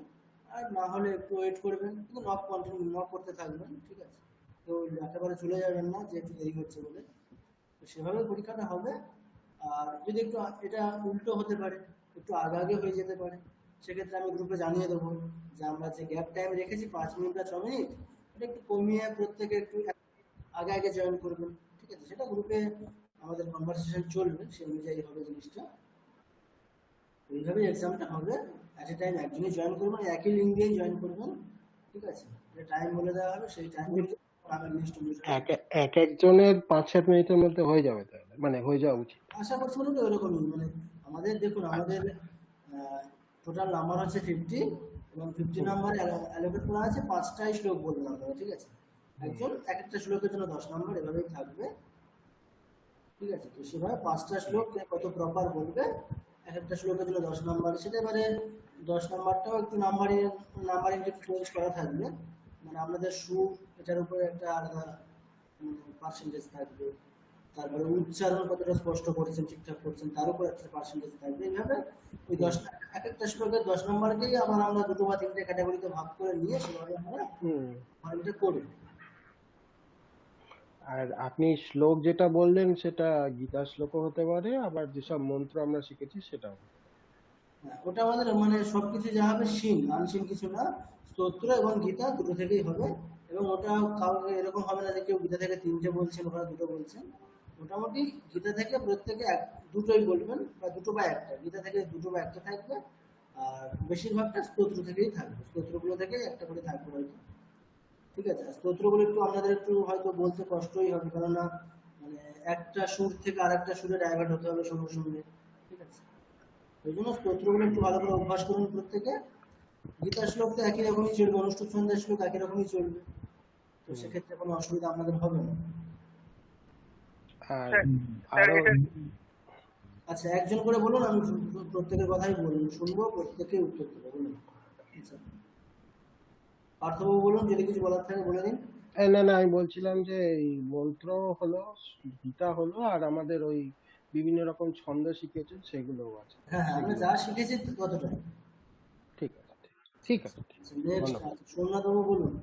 আর না হলে একটু ওয়েট করবেন, কিন্তু নক করতে থাকবেন, ঠিক আছে। তো একেবারে চলে যাবেন না যে একটু দেরি হচ্ছে বলে। তো সেভাবে পরীক্ষাটা হবে। আর যদি একটু এটা উল্টো হতে পারে, একটু আগে হয়ে যেতে পারে, সেক্ষেত্রে আমি গ্রুপে জানিয়ে দেবো যে আমরা যে গ্যাপ টাইম রেখেছি 5 মিনিট বা 6 মিনিট, এটা একটু কমিয়ে প্রত্যেকে একটু আগে জয়েন করবেন, ঠিক আছে। সেটা গ্রুপে আমাদের কনভারসেশন চলবে, সেই অনুযায়ী হবে জিনিসটা। এইভাবেই এক্সামটা হবে। অ্যাট এ টাইম একজনই জয়েন করবেন, একই লিঙ্ক দিয়েই জয়েন করবেন, ঠিক আছে। টাইম বলে দেওয়া হবে, সেই টাইম আমার লিস্ট অনুযায়ী এক একজনের 5-7 মিনিটের মধ্যে হয়ে যাবে, তাহলে মানে হয়ে যাওয়া উচিত। আশা করছি বলুন ওরকমই। মানে আমাদের দেখুন, আমাদের টোটাল নাম্বার হচ্ছে 50, এবং 50 নাম্বারে অ্যালোকেট করা আছে 5টাই শ্লোক বলবেন আপনারা, ঠিক আছে। একজন এক একটা শ্লোকের জন্য 10 নাম্বার, এভাবেই থাকবে, ঠিক আছে। তো সেভাবে 5টা শ্লোক কত প্রপার বলবে, এক একটা শ্লোকের জন্য 10 নাম্বার। সেটা এবারে 10 নাম্বারটাও একটু নাম্বারিং চেঞ্জ করা থাকবে, মানে আপনাদের সুর এটার উপরে একটা আলাদা পার্সেন্টেজ থাকবে, তারপরে উচ্চারণ কতটা স্পষ্ট করছেন, ঠিকঠাক করছেন, তার উপর একটা পার্সেন্টেজ থাকবে। এইভাবে ওই 10 এক একটা শ্লোকের 10 নম্বরকেই আমরা 2 বা 3টে ক্যাটাগরিতে ভাগ করে নিয়ে সেভাবে আমরা মাইন্ডটা করব। আর আপনি শ্লোক যেটা বললেন সেটা গীতা শ্লোকও হতে পারে, আবার যেসব মন্ত্র আমরা শিখেছি সেটাও। ওটা আমাদের মানে সবকিছু যা হবে আনসীন কিছু না, স্তোত্র এবং গীতা দুটো থেকেই হবে। এবং ওটা কাউকে এরকম হবে না যে কেউ গীতা থেকে 3টে বলছেন, ওরা 2টো বলছেন। মোটামুটি গীতা থেকে প্রত্যেকে দুটোই বলবেন, বা 2টো বা 1টা, গীতা থেকে 2টো বা 1টা থাকবে, আর বেশিরভাগটা স্তোত্র থেকেই থাকবে, স্তোত্রগুলো থেকে একটা করে থাকবে হয়তো, ঠিক আছে। আর স্তোত্রগুলো একটু আপনাদের একটু হয়তো বলতে কষ্টই হবে, কেননা মানে একটা সুর থেকে আর একটা সুরে ডাইভার্ট হতে হবে সঙ্গে সঙ্গে, ঠিক আছে। ওই জন্য স্তোত্রগুলো একটু ভালো করে অভ্যাস করুন প্রত্যেকে। গীতা শ্লোক তো একই রকমই চলবে, অনুষ্ঠুপ সন্ধ্যার শ্লোক একই রকমই চলবে, তো সেক্ষেত্রে কোনো অসুবিধা আপনাদের হবে না। আচ্ছা, একজন করে বলুন, আমি প্রত্যেকের কথাই শুনবো, প্রত্যেকে উত্তর দেবো, বলুন। আচ্ছা, পার্থবাবু বলুন, যদি কিছু বলার থাকে বলে দিন। না, আমি বলছিলাম যে এই মন্ত্র হলো, গীতা হলো, আর আমাদের ওই বিভিন্ন রকম ছন্দ শিখেছেন সেগুলোও আছে। হ্যাঁ, আমরা যা শিখেছি ততটা। ঠিক আছে। নেক্সট সোমনাথবাবু বলুন।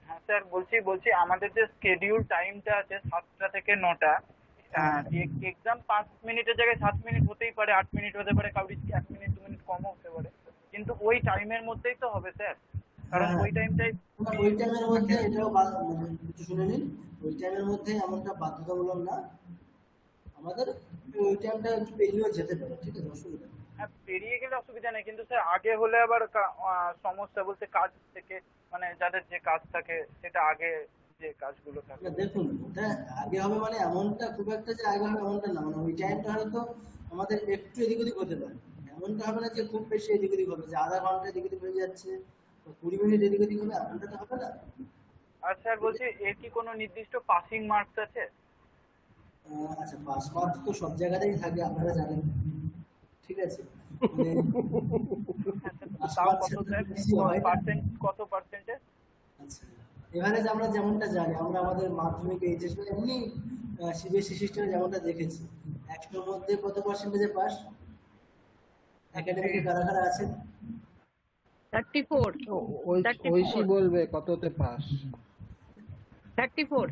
হ্যাঁ স্যার, বলছি আমাদের যে স্কেডিউল টাইমটা আছে 7টা থেকে 9টা, এক্সাম 5 মিনিটের জায়গায় 7 মিনিট হতেই পারে, 8 মিনিট হতে পারে, কাউরি 1 মিনিট 2 মিনিট কমও হতে পারে, কিন্তু ওই টাইমের মধ্যেই তো হবে স্যার, কারণ ওই টাইমটাই ওই টাইমের মধ্যে এটাও কিছু শুনে নিন, ওই টাইমের মধ্যে এমনটা বাধ্যতামূলক না, আমাদের ওই টাইমটা একটু পেরিয়েও যেতে পারে, ঠিক আছে, অসুবিধা নেই। হ্যাঁ, পেরিয়ে গেলে অসুবিধা নেই, কিন্তু স্যার আগে হলে আবার সমস্যা বলতে কাজ থেকে, মানে যাদের যে কাজ থাকে সেটা আগে যে কাজগুলো থাকে। দেখুন, ওটা আগে হবে মানে এমনটা খুব একটা যে আগে হবে এমনটা না, মানে ওই টাইমটা হয়তো আমাদের একটু এদিক ওদিক হতে পারে, এমনটা হবে না যে খুব বেশি এদিক ওদিক হবে, যে আধা ঘন্টা এদিক ওদিক হয়ে যাচ্ছে, 20 মিনিট এদিক ওদিক হবে, এমনটা তো হবে না। আর স্যার বলছি, এর কি কোনো নির্দিষ্ট পাসিং মার্কস আছে? আচ্ছা, পাস মার্কস তো সব জায়গাতেই থাকে, আপনারা জানেন, ঠিক আছে। কত পার্সেন্টেজ? আচ্ছা, এভারেজ আমরা যেমনটা জানি, আমরা আমাদের মাধ্যমিক এইচএস এমনি সিবিএসসি সিস্টেমে যেমনটা দেখেছি, 100-র মধ্যে কত পার্সেন্টেজে পাস? একাডেমিকে কারা কারা আছেন? 34 ঐশী বলবে কততে পাস। 34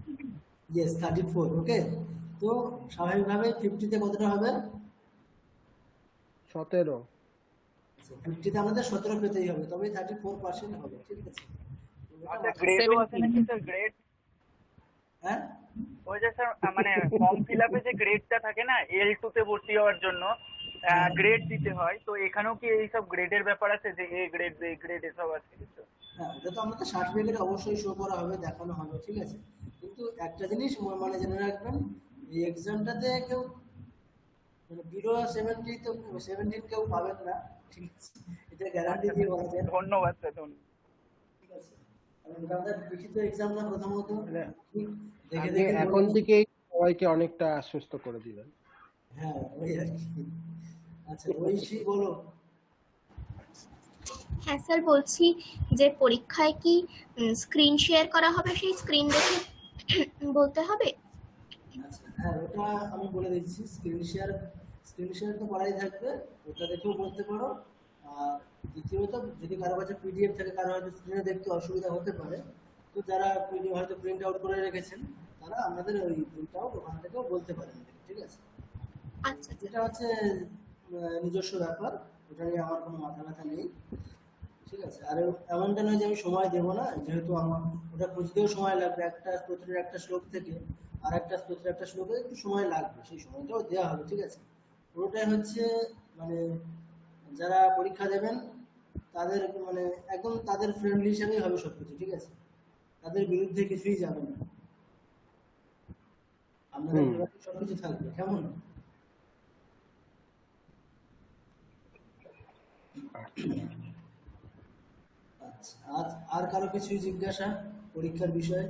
ইয়েস, 34। ওকে, তো স্বাভাবিকভাবে 50-তে কতটা হবে? 17। 50-তে আমাদের 17 পেতেই হবে, তবেই 34% হবে, ঠিক আছে। আচ্ছা, গ্রেডও আছে নাকি স্যার? গ্রেড? হ্যাঁ, ওই যে স্যার মানে ফর্ম ফিল আপে যে গ্রেডটা থাকে না, L2 তে ভর্তি হওয়ার জন্য গ্রেড দিতে হয়, তো এখানেও কি এই সব গ্রেডের ব্যাপার আছে, যে এ গ্রেড বি গ্রেড এসব আছে কিছু? হ্যাঁ, ওটা তো আমাদের সার্টিফিকেটে অবশ্যই শো করা হবে, দেখানো হবে, ঠিক আছে। কিন্তু একটা জিনিস মানে জেনে রাখবেন, এই এক্সামটাতে কেউ মানে বিলো 17 কেউ পাবেন না, ঠিক আছে, এটা গ্যারান্টি দিয়ে বলা যায়। ধন্যবাদ স্যার, ধন্যবাদ। ঠিক আছে, কারণ এটা আমাদের লিখিত এক্সাম না, প্রথমত এখন থেকেই সবাইকে অনেকটা আশ্বস্ত করে দিলেন। হ্যাঁ ওই আর কি। আচ্ছা ঐশী বলো। হ্যাঁ স্যার, বলছি যে পরীক্ষায় কি স্ক্রিন শেয়ার করা হবে, সেই স্ক্রিন দেখে বলতে হবে? আচ্ছা হ্যাঁ ওটা আমি বলে দিচ্ছি, স্ক্রিন শেয়ার তো করাই থাকবে, ওটা দেখেও বলতে পারো। আর দ্বিতীয়ত যদি কারো কাছে পিডিএফ থাকে, কারো হয়তো স্ক্রিনে দেখতে অসুবিধা হতে পারে, তো যারা পিডিএফ হয়তো প্রিন্ট আউট করে রেখেছেন তারা আমাদের ওই প্রিন্ট আউট ওখান থেকেও বলতে পারেন, ঠিক আছে? আচ্ছা এটা হচ্ছে নিজস্ব ব্যাপার, ওটা নিয়ে আমার কোনো মাথা ব্যথা নেই, ঠিক আছে? আর এমনটা নয় যে আমি সময় দেবো না, যেহেতু আমার ওটা খুঁজতেও সময় লাগবে, একটা স্তোত্রের একটা শ্লোক থেকে আর একটা স্তোত্রের একটা শ্লোকে একটু সময় লাগবে, সেই সময়টাও দেওয়া হবে, ঠিক আছে? পুরোটাই হচ্ছে মানে যারা পরীক্ষা দেবেন তাদের মানে একদম তাদের ফ্রেন্ডলি হিসেবেই হবে সবকিছু, ঠিক আছে? তাদের বিরুদ্ধে কিছুই যাবে না, আপনাদের বিরুদ্ধে সবকিছু থাকবে, কেমন? আচ্ছা আজ আর কারো কিছু জিজ্ঞাসা পরীক্ষার বিষয়ে?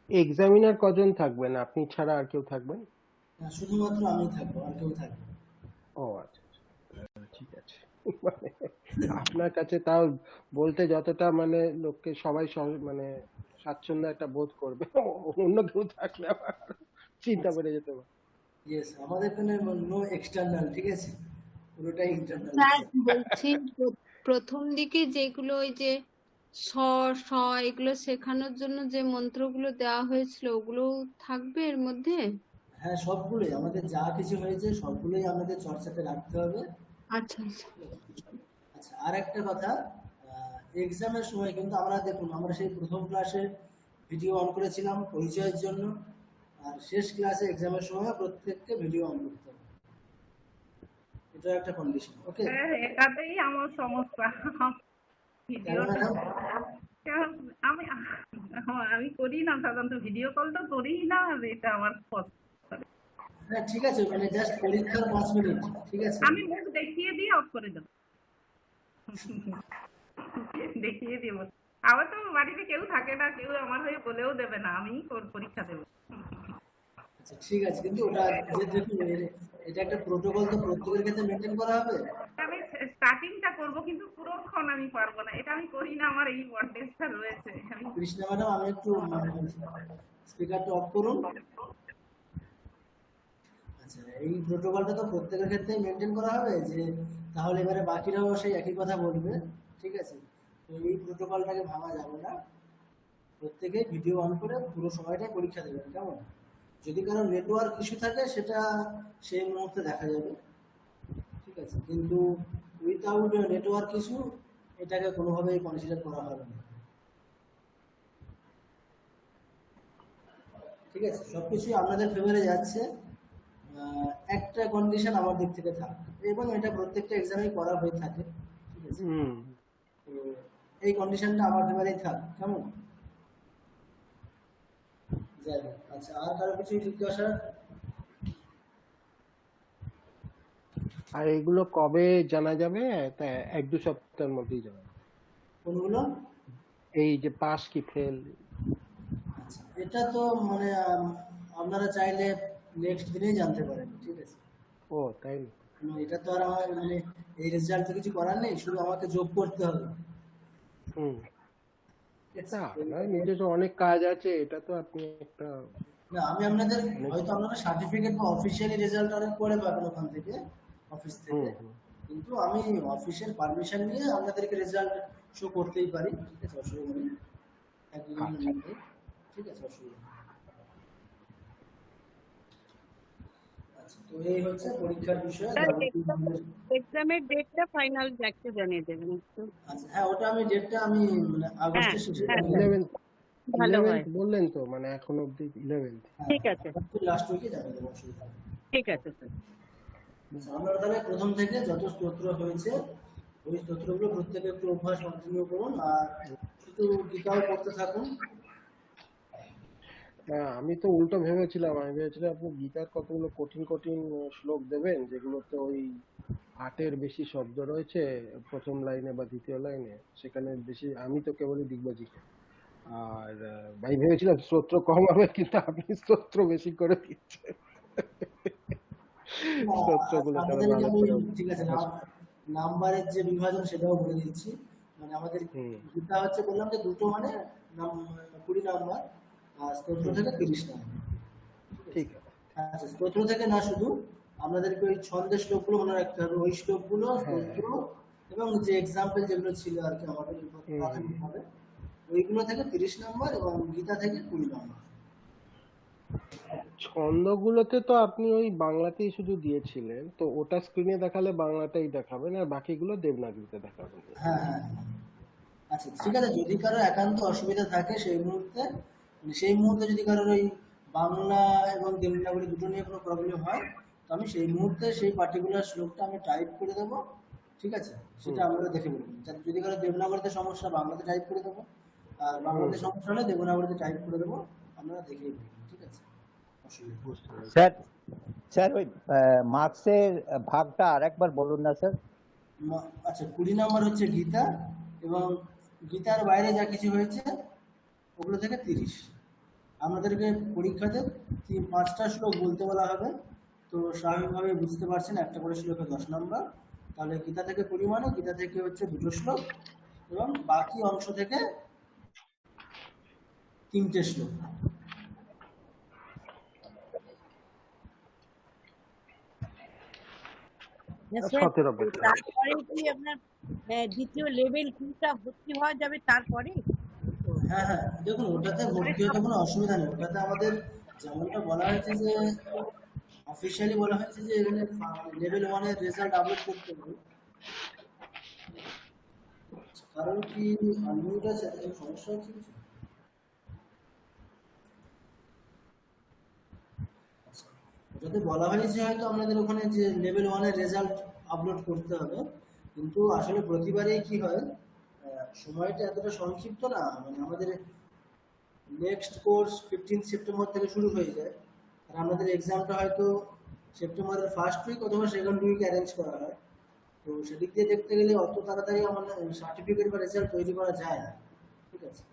এক্সামিনার কজন থাকবেন, আপনি ছাড়া আর কেউ থাকবেন? না, শুধুমাত্র আমি থাকবো, আর কেউ থাকবে না। ও আচ্ছা ঠিক আছে। মানে আপনার কাছে তাও বলতে যতটা মানে লোককে সবাই মানে স্বাচ্ছন্দ্য একটা বোধ করবে, অন্য কেউ থাকলে আবার চিন্তা বেড়ে যেতে পারে। ইয়েস, আমাদের এখানে নো এক্সটার্নাল, ঠিক আছে? পুরোটাই ইন্টারনাল। স্যার বলছি প্রথম দিকে যেগুলো ওই যে স স এগুলো শেখানোর জন্য যে মন্ত্রগুলো দেওয়া হয়েছিল ওগুলো থাকবে এর মধ্যে? হ্যাঁ সবগুলোই আমাদের যা কিছু হয়েছে সবগুলোই আমাদের চর্চাতে রাখতে হবে। আচ্ছা আচ্ছা আর একটা কথা, এক্সামের সময় কিন্তু আমরা দেখুন, আমরা সেই প্রথম ক্লাসে ভিডিও অন করেছিলাম পরিচয়ের জন্য, আর শেষ ক্লাসে এক্সামের সময় প্রত্যেককে ভিডিও অন করতে হবে, এটা একটা কন্ডিশন, ওকে? হ্যাঁ এটাতেই আমার সমস্যা। ভিডিওটা আমি আমি করি না সাধারণত, ভিডিও কল তো করিই না, আর এটা আমার হ্যাঁ ঠিক আছে, মানে জাস্ট পরীক্ষার 5 মিনিট, ঠিক আছে? আমি মুখ দেখিয়ে দিয়ে অফ করে দেবো, দেখিয়ে দেবো। আবার তো বাড়িতে কেউ থাকে না, কেউ আমার হয়ে বলেও দেবে না, আমি পরীক্ষা দেবো। আচ্ছা ঠিক আছে, কিন্তু ওটা যে দেখুন এটা একটা প্রোটোকল, তো প্রত্যেকের ক্ষেত্রে মেনটেন করা হবে। আমি স্টার্টিংটা করব, কিন্তু পুরোক্ষণ আমি পারবো না, এটা আমি করি না, আমার এই ওয়ার্ডনেসটা রয়েছে। আমি কৃষ্ণা ম্যাডাম আমি একটু স্পিকারটা অফ করুন। আচ্ছা এই প্রোটোকলটা তো প্রত্যেকের ক্ষেত্রেই মেনটেন করা হবে, যে তাহলে এবারে বাকিরাও সেই একই কথা বলবে, ঠিক আছে? তো এই প্রোটোকলটাকে ভাঙা যাবে না, প্রত্যেকে ভিডিও অন করে পুরো সময়টাই পরীক্ষা দেবেন, কেমন? যদি কারো নেটওয়ার্ক ইস্যু থাকে সেটা সেই মুহূর্তে দেখা যাবে, ঠিক আছে? কিন্তু উইথাউট নেটওয়ার্ক ইস্যু এটাকে কোনোভাবেই কনসিডার করা হবে না, ঠিক আছে? সবকিছুই আপনাদের ফেভারে যাচ্ছে, একটা কন্ডিশন আমার দিক থেকে থাকবে, এবং এটা প্রত্যেকটা এক্সামেই করা হয়ে থাকে, ঠিক আছে? তো এই কন্ডিশনটা আমার ফেভারেই থাক, কেমন? যাই হোক, আচ্ছা আর কারো কিছু জিজ্ঞাসা? আর এগুলো কবে জানা যাবে? তা 1-2 সপ্তাহের মধ্যেই জানা যাবে। কোনগুলো? এই যে পাস কি ফেল? আচ্ছা এটা তো মানে আপনারা চাইলে নেক্সট দিনেই জানতে পারেন, ঠিক আছে? ও তাই না? এটা তো আর আমার মানে এই রেজাল্ট কিছু করার নেই, শুধু আমাকে যোগ করতে হবে। নিজস্ব অনেক কাজ আছে, এটা তো আপনি একটা না আমি আপনাদের হয়তো আপনারা সার্টিফিকেট বা অফিসিয়ালি রেজাল্ট অনেক পরে পাবেন ওখান থেকে, অফিস থেকে, কিন্তু আমি অফিসের পারমিশন নিয়ে আপনাদেরকে রেজাল্ট শো করতেই পারি, ঠিক আছে? অসুবিধা নেই, ঠিক আছে, অসুবিধা নেই। আচ্ছা তো এই হচ্ছে পরীক্ষার বিষয়। এক্সামের ডেটটা ফাইনাল একটু জানিয়ে দেবেন একটু। আচ্ছা হ্যাঁ ওটা আমি ডেটটা আমি মানে আগস্টের শেষে ভালো হয়, বললেন তো, মানে এখন অবধি 11th। ঠিক আছে, লাস্ট উইকে জানিয়ে দেবো, অসুবিধা নেই। ঠিক আছে স্যার। আপনারা তাহলে প্রথম থেকে যত স্তোত্র হয়েছে ওই স্তোত্রগুলো প্রত্যেকে একটু অভ্যাস কন্টিনিউ করুন, আর শুধু গীতাও পড়তে থাকুন। হ্যাঁ, আমি তো উল্টো ভেবেছিলাম, আমি ভেবেছিলাম আপনি গীতার কতগুলো কঠিন কঠিন শ্লোক দেবেন যেগুলোতে ওই 8-এর বেশি শব্দ রয়েছে প্রথম লাইনে বা দ্বিতীয় লাইনে, সেখানে বেশি আমি তো কেবলই দিগ্বাজি। আর ভাই ভেবেছিলাম স্তোত্র কম হবে, কিন্তু আপনি স্তোত্র বেশি করে দিচ্ছেন। স্তোত্রগুলো তাহলে আপনাদেরকে ভালো আমি করে ঠিক আছে নাম্বারের যে বিভাজন সেটাও বলে দিচ্ছি। মানে আমাদের গীতা হচ্ছে বললাম যে দুটো মানে 20 নাম্বার, আর স্তোত্র থেকে 30 নাম্বার। ঠিক আছে। আচ্ছা, স্তোত্র থেকে না, শুধু আপনাদেরকে ওই ছন্দের শ্লোকগুলো মনে রাখতে হবে, ওই শ্লোকগুলো স্তোত্র এবং যে এক্সাম্পল যেগুলো ছিল আর কি আমাদের প্রাথমিকভাবে, ওইগুলো থেকে 30 নাম্বার এবং গীতা থেকে 20 নাম্বার। ছন্দগুলোতে তো আপনি ওই বাংলাতেই শুধু দিয়েছিলেন, তো ওটা স্ক্রিনে দেখালে বাংলাটাই দেখাবেন আর বাকিগুলো দেবনাগরীতে দেখাবেন। হ্যাঁ হ্যাঁ, আচ্ছা ঠিক আছে। যদি কারো একান্ত অসুবিধা থাকে সেই মুহূর্তে যদি কারোর ওই বাংলা এবং দেবনাগরী দুটো নিয়ে কোনো প্রবলেম হয়, তো আমি সেই মুহূর্তে সেই পার্টিকুলার শ্লোকটা আমি টাইপ করে দেবো, ঠিক আছে? সেটা আপনারা দেখে বলবেন। যদি কারো দেবনাগরীতে সমস্যা, বাংলাতে টাইপ করে দেবো, আর বাংলাতে সমস্যা হলে দেবনাগরীতে টাইপ করে দেবো, আপনারা দেখেই বলবেন, ঠিক আছে? স্যার স্যার ওই মার্কসের ভাগটা আরেকবার বলুন না স্যার। আচ্ছা, 20 নাম্বার হচ্ছে গীতা, এবং গীতার বাইরে যা কিছু হয়েছে ওগুলো থেকে 30। আমাদেরকে পরীক্ষাতে 5টা শ্লোক বলতে বলা হবে, তো স্বাভাবিকভাবে বুঝতে পারছেন একটা করে শ্লোকে 10 নাম্বার, তাহলে গীতা থেকে 20 মানে গীতা থেকে হচ্ছে 2টো শ্লোক, এবং বাকি অংশ থেকে 3টে শ্লোক। তারপরে কি আপনার দ্বিতীয় লেভেল 2টা ভর্তি হওয়া যাবে তারপরে? হ্যাঁ হ্যাঁ, দেখুন ওটাতে ভর্তি হতে কোনো অসুবিধা নেই। ওটাতে আমাদের যেমনটা বলা হয়েছে যে অফিসিয়ালি বলা হয়েছে যে এখানে লেভেল 1-এর রেজাল্ট আপলোড করতে হবে। কারণ কি আনমিউট আছে, সমস্যা হচ্ছে কিছু? ওটাতে বলা হয়েছে হয়তো আপনাদের ওখানে যে লেভেল 1-এর রেজাল্ট আপলোড করতে হবে, কিন্তু আসলে প্রতিবারেই কি হয়, সময়টা এতটা সংক্ষিপ্ত না। মানে আমাদের নেক্সট কোর্স 15 সেপ্টেম্বর থেকে শুরু হয়ে যায়, আর আমাদের এক্সামটা হয়তো সেপ্টেম্বরের ফার্স্ট উইক অথবা সেকেন্ড উইকে অ্যারেঞ্জ করা হয়। তো সেদিক দিয়ে দেখতে গেলে অত তাড়াতাড়ি আমাদের সার্টিফিকেট বা রেজাল্ট তৈরি করা যায় না, ঠিক আছে?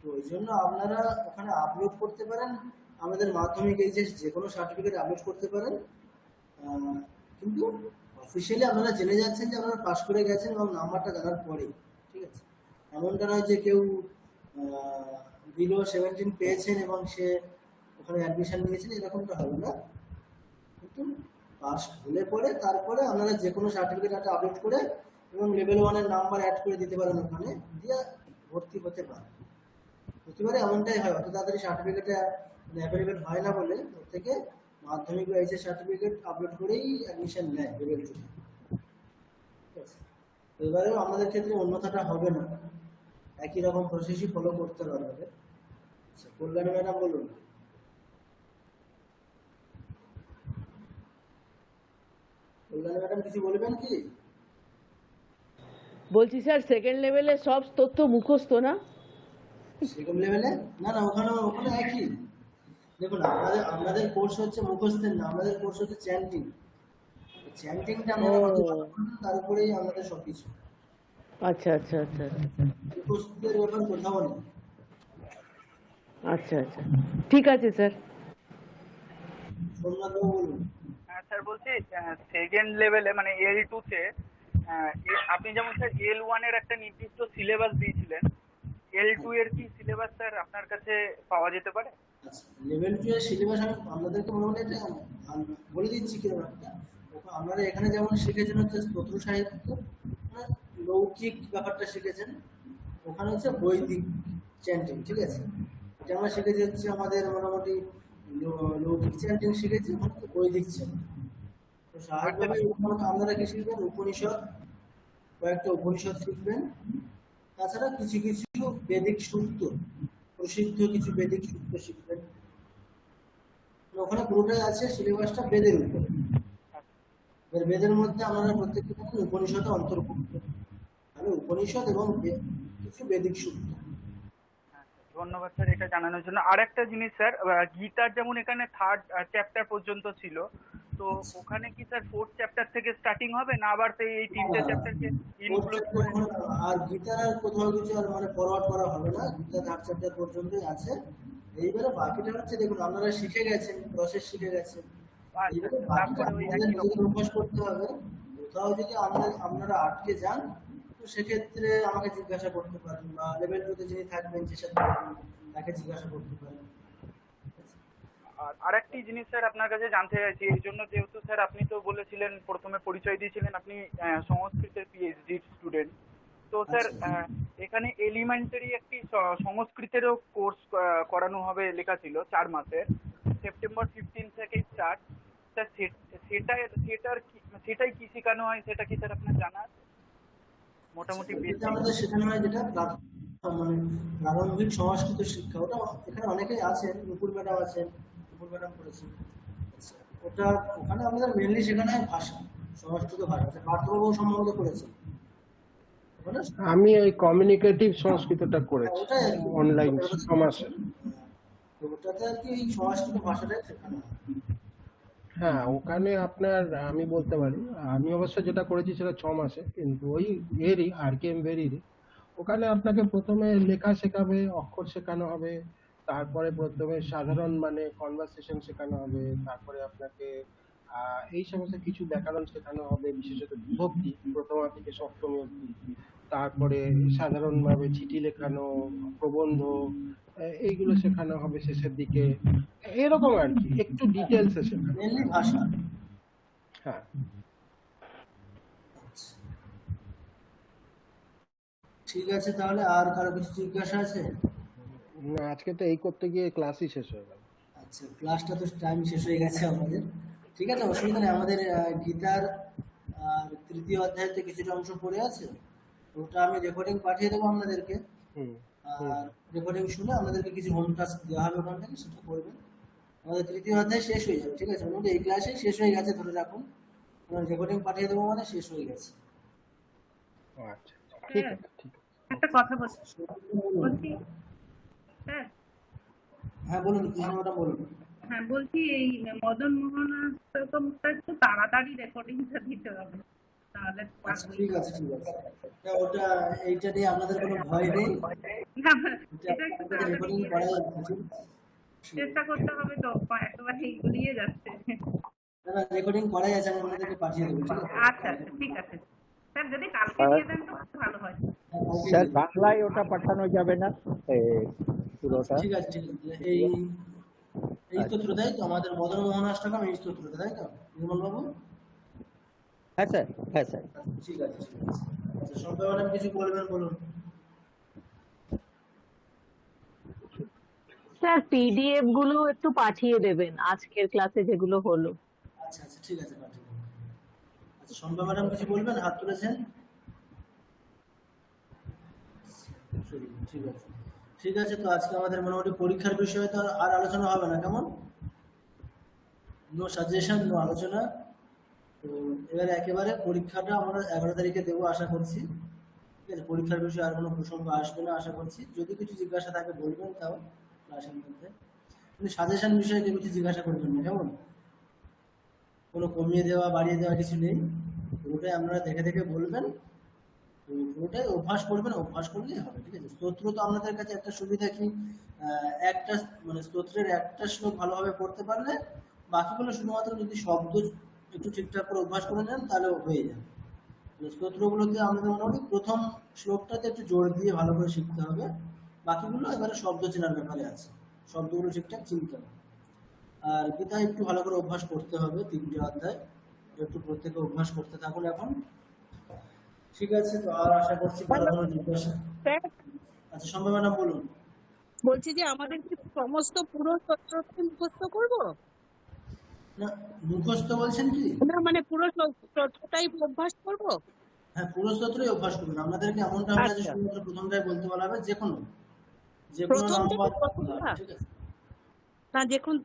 তো ওই জন্য আপনারা ওখানে আপলোড করতে পারেন, আমাদের মাধ্যমিক এইচএস যে কোনো সার্টিফিকেট আপলোড করতে পারেন, কিন্তু অফিসিয়ালি আপনারা জেনে যাচ্ছেন যে আপনারা পাস করে গেছেন এবং নাম্বারটা জানার পরে, ঠিক আছে? এমনটা নয় যে কেউ বিলো 17 পেয়েছেন এবং সে ওখানে অ্যাডমিশন নিয়েছেন, এরকমটা হবে না। কিন্তু পাস হলে পরে তারপরে আপনারা যে কোনো সার্টিফিকেট একটা আপলোড করে এবং লেভেল 1-এর নাম্বার অ্যাড করে দিতে পারেন, ওখানে দিয়ে ভর্তি হতে পারেন। প্রতিবারে এমনটাই হয়, অত তাড়াতাড়ি সার্টিফিকেটটা অ্যাভেলেবেল হয় না বলে ওর থেকে মাধ্যমিক বা এইচএস সার্টিফিকেট আপলোড করেই অ্যাডমিশন নেয় লেভেল 2। ঠিক আছে? এবারেও আমাদের ক্ষেত্রে অন্যথাটা হবে না, একই রকম প্রসেসই ফলো করতে হবে আমাদের। আচ্ছা, কল্যাণী ম্যাডাম বলুন। কল্যাণী ম্যাডাম কিছু বলবেন কি? বলছি স্যার সেকেন্ড লেভেলে সব তথ্য মুখস্থ না? সেকেন্ড লেভেলে না না, ওখানে একই। দেখুন আপনাদের কোর্স হচ্ছে মুখস্থের না, আমাদের কোর্স হচ্ছে চ্যান্টিং। চ্যান্টিংটা আমরা তার উপরেই আমাদের সবকিছু। আচ্ছা আচ্ছা আচ্ছা মুখস্থের ব্যাপার কোথাও নেই। আচ্ছা আচ্ছা, ঠিক আছে স্যার। সোমনাথবাবু বলুন। হ্যাঁ স্যার, বলছি সেকেন্ড লেভেলে মানে L2 তে আপনি যেমন স্যার L1 এর একটা নির্দিষ্ট সিলেবাস দিয়েছিলেন, L2 এর কি সিলেবাস স্যার আপনার কাছে পাওয়া যেতে পারে? লেভেল 2 এর সিলেবাস আমি আপনাদেরকে মোটামুটি এটা বলে দিচ্ছি কিরকম একটা। আপনারা এখানে যেমন শিখেছেন হচ্ছে স্তোত্র সাহিত্য, লৌকিক ব্যাপারটা শিখেছেন, ওখানে হচ্ছে বৈদিক চ্যান্টিং, ঠিক আছে? এটা আমরা শিখেছি হচ্ছে আমাদের মোটামুটি লৌকিক চ্যান্টিং শিখেছি, ওখানে হচ্ছে বৈদিক চ্যান্টিং। তো স্বাভাবিকভাবে আপনারা কি শিখবেন? উপনিষদ, কয়েকটা উপনিষদ শিখবেন, তাছাড়া কিছু কিছু বেদিক সূক্ত, প্রসিদ্ধ কিছু বেদিক সূক্ত শিখবেন। ওখানে পুরোটাই আছে সিলেবাসটা বেদের উপরে। বেদের মধ্যে আমরা প্রত্যেকটা উপনিষদে অন্তর্ভুক্ত, মানে উপনিষদ এবং কিছু বেদিক সূক্ত। ধন্যবাদ স্যার এটা জানানোর জন্য। আর একটা জিনিস স্যার, গীতার যেমন এখানে 3rd চ্যাপ্টার পর্যন্ত ছিল, তো ওখানে কি স্যার 4th চ্যাপ্টার থেকে স্টার্টিং হবে না আবার সেই এই 3টে চ্যাপ্টারকে ইনক্লুড করে? আর গীতার আর কোথাও কিছু আর মানে ফরওয়ার্ড করা হবে না, গীতা 3rd চ্যাপ্টার পর্যন্তই আছে। এইবারে বাকিটা হচ্ছে দেখুন আপনারা শিখে গেছেন, প্রসেস শিখে গেছেন, এইবারে বাকিটা আপনাদের নিজেদের অভ্যাস করতে হবে। কোথাও যদি আপনারা আটকে যান তো সেক্ষেত্রে আমাকে জিজ্ঞাসা করতে পারেন, বা লেভেল 2 তে যিনি থাকবেন যে সাথে তাকে জিজ্ঞাসা করতে পারেন। আর আরেকটি জিনিস স্যার আপনার কাছে জানতে চাইছি, এই জন্য যেহেতু স্যার আপনি তো বলেছিলেন, প্রথমে পরিচয় দিয়েছিলেন আপনি সংস্কৃতের পিএইচডি স্টুডেন্ট, তো স্যার এখানে এলিমেন্টারি একটি সংস্কৃতেরও কোর্স করানো হবে লেখা ছিল 4 মাসের, সেপ্টেম্বর 15 থেকে স্টার্ট। স্যার সেটাই কি শেখানো হয়, সেটা কি স্যার আপনার জানা আছে? মোটামুটি এটা আমাদের শেখানো হয় যেটা মানে প্রারম্ভিক সংস্কৃত শিক্ষা, ওটা এখানে অনেকেই আছেন, নুপুর ম্যাডাম আছেন, নুপুর ম্যাডাম করেছেন। ওটা ওখানে আমাদের মেনলি শেখানো হয় ভাষা, সংস্কৃত ভাষা। পার্থবাবু সম্বন্ধে করেছেন। আমি ওই কমিউনিকেটিভ সংস্কৃতটা করেছি অনলাইন সমাজে। তো ওটাতে আর কি এই সংস্কৃত ভাষাটাই শেখানো হয়। হ্যাঁ, ওখানে আপনার আমি বলতে পারি, আমি অবশ্য যেটা করেছি সেটা 6 মাসে, কিন্তু ওই এরই RKM ভেরিরই। ওখানে আপনাকে প্রথমে লেখা শেখাবে, অক্ষর শেখানো হবে, তারপরে প্রথমে সাধারণ মানে কনভারসেশন শেখানো হবে, তারপরে আপনাকে এই সমস্ত কিছু ব্যাকরণ শেখানো হবে, বিশেষত বিভক্তি প্রথমা থেকে সপ্তমী অবধি, তারপরে সাধারণভাবে চিঠি লেখানো, প্রবন্ধ, এইগুলো শেখানো হবে শেষের দিকে, এরকম আর কি, একটু ডিটেলসে শেখানো। মেনলি ভাষা। হ্যাঁ। ঠিক আছে, তাহলে আর কারো কিছু জিজ্ঞাসা আছে? না, আজকে তো এই করতে গিয়ে ক্লাসই শেষ হয়ে গেল। আচ্ছা, ক্লাসটা তো টাইম শেষ হয়ে গেছে আমাদের। ঠিক আছে, অসুবিধা নেই। আমাদের গীতার 3য় অধ্যায়তে কিছুটা অংশ পড়ে আছে, ওটা আমি রেকর্ডিং পাঠিয়ে দেবো আপনাদেরকে। আর রেকর্ডিং শুনে আপনাদেরকে কিছু হোম টাস্ক দেওয়া হবে ওখান থেকে, সেটা করবেন। আমাদের 3য় অধ্যায় শেষ হয়ে যাবে। ঠিক আছে, মোটামুটি এই ক্লাসে শেষ হয়ে গেছে ধরে রাখুন। রেকর্ডিং পাঠিয়ে দেবো মানে শেষ হয়ে গেছে। আচ্ছা, ঠিক আছে, ঠিক আছে। একটা কথা বলছি স্যার। হ্যাঁ বলুন, ম্যাডাম বলুন। হ্যাঁ বলছি, এই মদন মোহনাষ্টকমটা একটু তাড়াতাড়ি রেকর্ডিংটা দিতে হবে, তাহলে আচ্ছা, ঠিক আছে, ঠিক আছে। ওটা এইটা নিয়ে আপনাদের কোনো ভয় নেই, এটা একটু তাড়াতাড়ি রেকর্ডিং করা যাচ্ছে। চেষ্টা করতে হবে তো, একেবারে গুলিয়ে যাচ্ছে। না, রেকর্ডিং করাই আছে, আমি আপনাদেরকে পাঠিয়ে দেবো। ঠিক আছে, আচ্ছা ঠিক আছে স্যার, যদি কালকে দিয়ে দেন তো ভালো হয়। স্যার বাংলায় ওটা পাঠানো যাবে না পুরোটা? ঠিক আছে, ঠিক আছে। এই স্তোত্র তাই তো, আমাদের মদন মোহনাষ্টকম এই স্তোত্রটা তাই তো নির্মল বাবু? হ্যাঁ স্যার, হ্যাঁ স্যার। ঠিক আছে, ঠিক আছে। আচ্ছা, শঙ্কর ম্যাডাম কিছু বলবেন, বলুন। স্যার পিডিএফ গুলো একটু পাঠিয়ে দেবেন আজকের ক্লাসে যেগুলো হলো। আচ্ছা আচ্ছা, ঠিক আছে, পাঠিয়ে দেবো। আচ্ছা, শঙ্কর ম্যাডাম কিছু বলবেন, হাত তুলেছেন? ঠিক আছে, ঠিক আছে। তো আজকে আমাদের মোটামুটি পরীক্ষার বিষয়ে তো আর আলোচনা হবে না, কেমন? নো সাজেশন, নো আলোচনা। তো এবারে একেবারে পরীক্ষাটা আমরা 11 তারিখে দেবো আশা করছি। ঠিক আছে, পরীক্ষার বিষয়ে আর কোনো প্রসঙ্গ আসবে না আশা করছি। যদি কিছু জিজ্ঞাসা থাকে বলবেন, তাও ক্লাসের মধ্যে। কিন্তু সাজেশন বিষয়ে কেউ কিছু জিজ্ঞাসা করবেন না, কেমন? কোনো কমিয়ে দেওয়া বাড়িয়ে দেওয়া কিছু নেই, পুরোটাই আপনারা দেখে দেখে বলবেন। তো পুরোটাই অভ্যাস করবেন, অভ্যাস করলেই হবে। ঠিক আছে, স্তোত্র তো আপনাদের কাছে একটা সুবিধা কি, একটা মানে স্তোত্রের একটা শ্লোক ভালোভাবে পড়তে পারলে বাকিগুলো শুধুমাত্র যদি শব্দ একটু ঠিকঠাক করে অভ্যাস করে নেন তাহলে হয়ে যাবে। স্তোত্রগুলোতে আমাদের মোটামুটি প্রথম শ্লোকটাতে একটু জোর দিয়ে ভালো করে শিখতে হবে, বাকিগুলো এবারে শব্দ চেনার ব্যাপারে আছে, শব্দগুলো ঠিকঠাক চিনতে হবে। আর গীতা একটু ভালো করে অভ্যাস করতে হবে, 3টে অধ্যায় একটু প্রত্যেকে অভ্যাস করতে থাকুন এখন। ঠিক আছে, তো আর আশা করছি কারো কোনো জিজ্ঞাসা। আচ্ছা, সম্ভব ম্যাডাম বলুন। বলছি যে আমাদের কি সমস্ত পুরো স্তোত্রটি মুখস্থ করবো? না, মুখস্থ বলছেন কি? না, মানে পুরো স্তোত্রটাই অভ্যাস করবো? হ্যাঁ, পুরো স্তোত্রই অভ্যাস করবেন। আপনাদেরকে এমনটা হবে না যে শুধুমাত্র প্রথমটাই বলতে বলা হবে, যে কোনো নামপাঠ, ঠিক আছে? না, দেখুন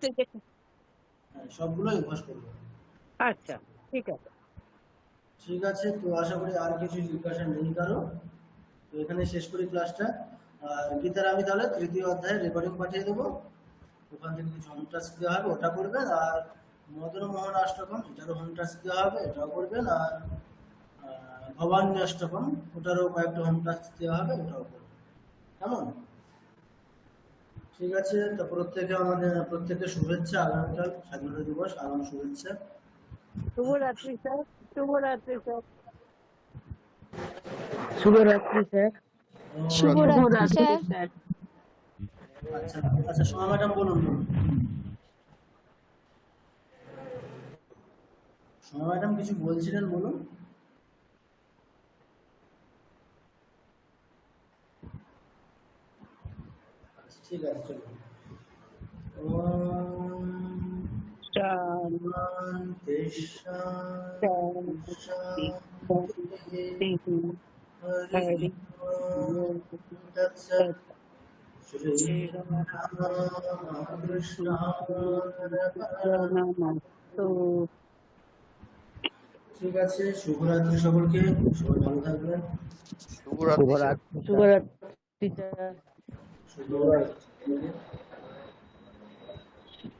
হ্যাঁ, সবগুলোই অভ্যাস করবেন। আচ্ছা, ঠিক আছে। ঠিক আছে, তো আশা করি আর কিছু জিজ্ঞাসা নেই কারো। তো এখানে শেষ করি ক্লাসটা। আর গীতার আমি তাহলে 3য় অধ্যায়ের রেকর্ডিং পাঠিয়ে দেবো, ওখান থেকে কিছু হোম টাস্ক দেওয়া হবে, ওটা করবেন। আর মদন মোহন অষ্টকম, এটারও হোম টাস্ক দেওয়া হবে, এটাও করবেন। আর ভবানী অষ্টকম, ওটারও কয়েকটা হোম টাস্ক দেওয়া হবে, ওটাও করবেন। কেমন? ঠিক আছে, তো প্রত্যেকে শুভেচ্ছা। আগামীকাল স্বাধীনতা দিবস, আগাম শুভেচ্ছা। শুভরাত্রি স্যার। শুভরাত্রি স্যার। শুভরাত্রি স্যার। শুভরাত্রি স্যার। আচ্ছা আচ্ছা, সোমা ম্যাডাম বলুন। সোমা ম্যাডাম কিছু বলছিলেন, বলুন। ঠিক আছে, চলুন। শান্তি শান্তি শান্তি। হরি ওম তৎসৎ। শ্রী রামকৃষ্ণ ঠিক আছে, শুভরাত্রি সকলকে, সবাই ভালো থাকবেন। শুভরাত্রি। শুভরাত্রি স্যার। শুভরাত্রি।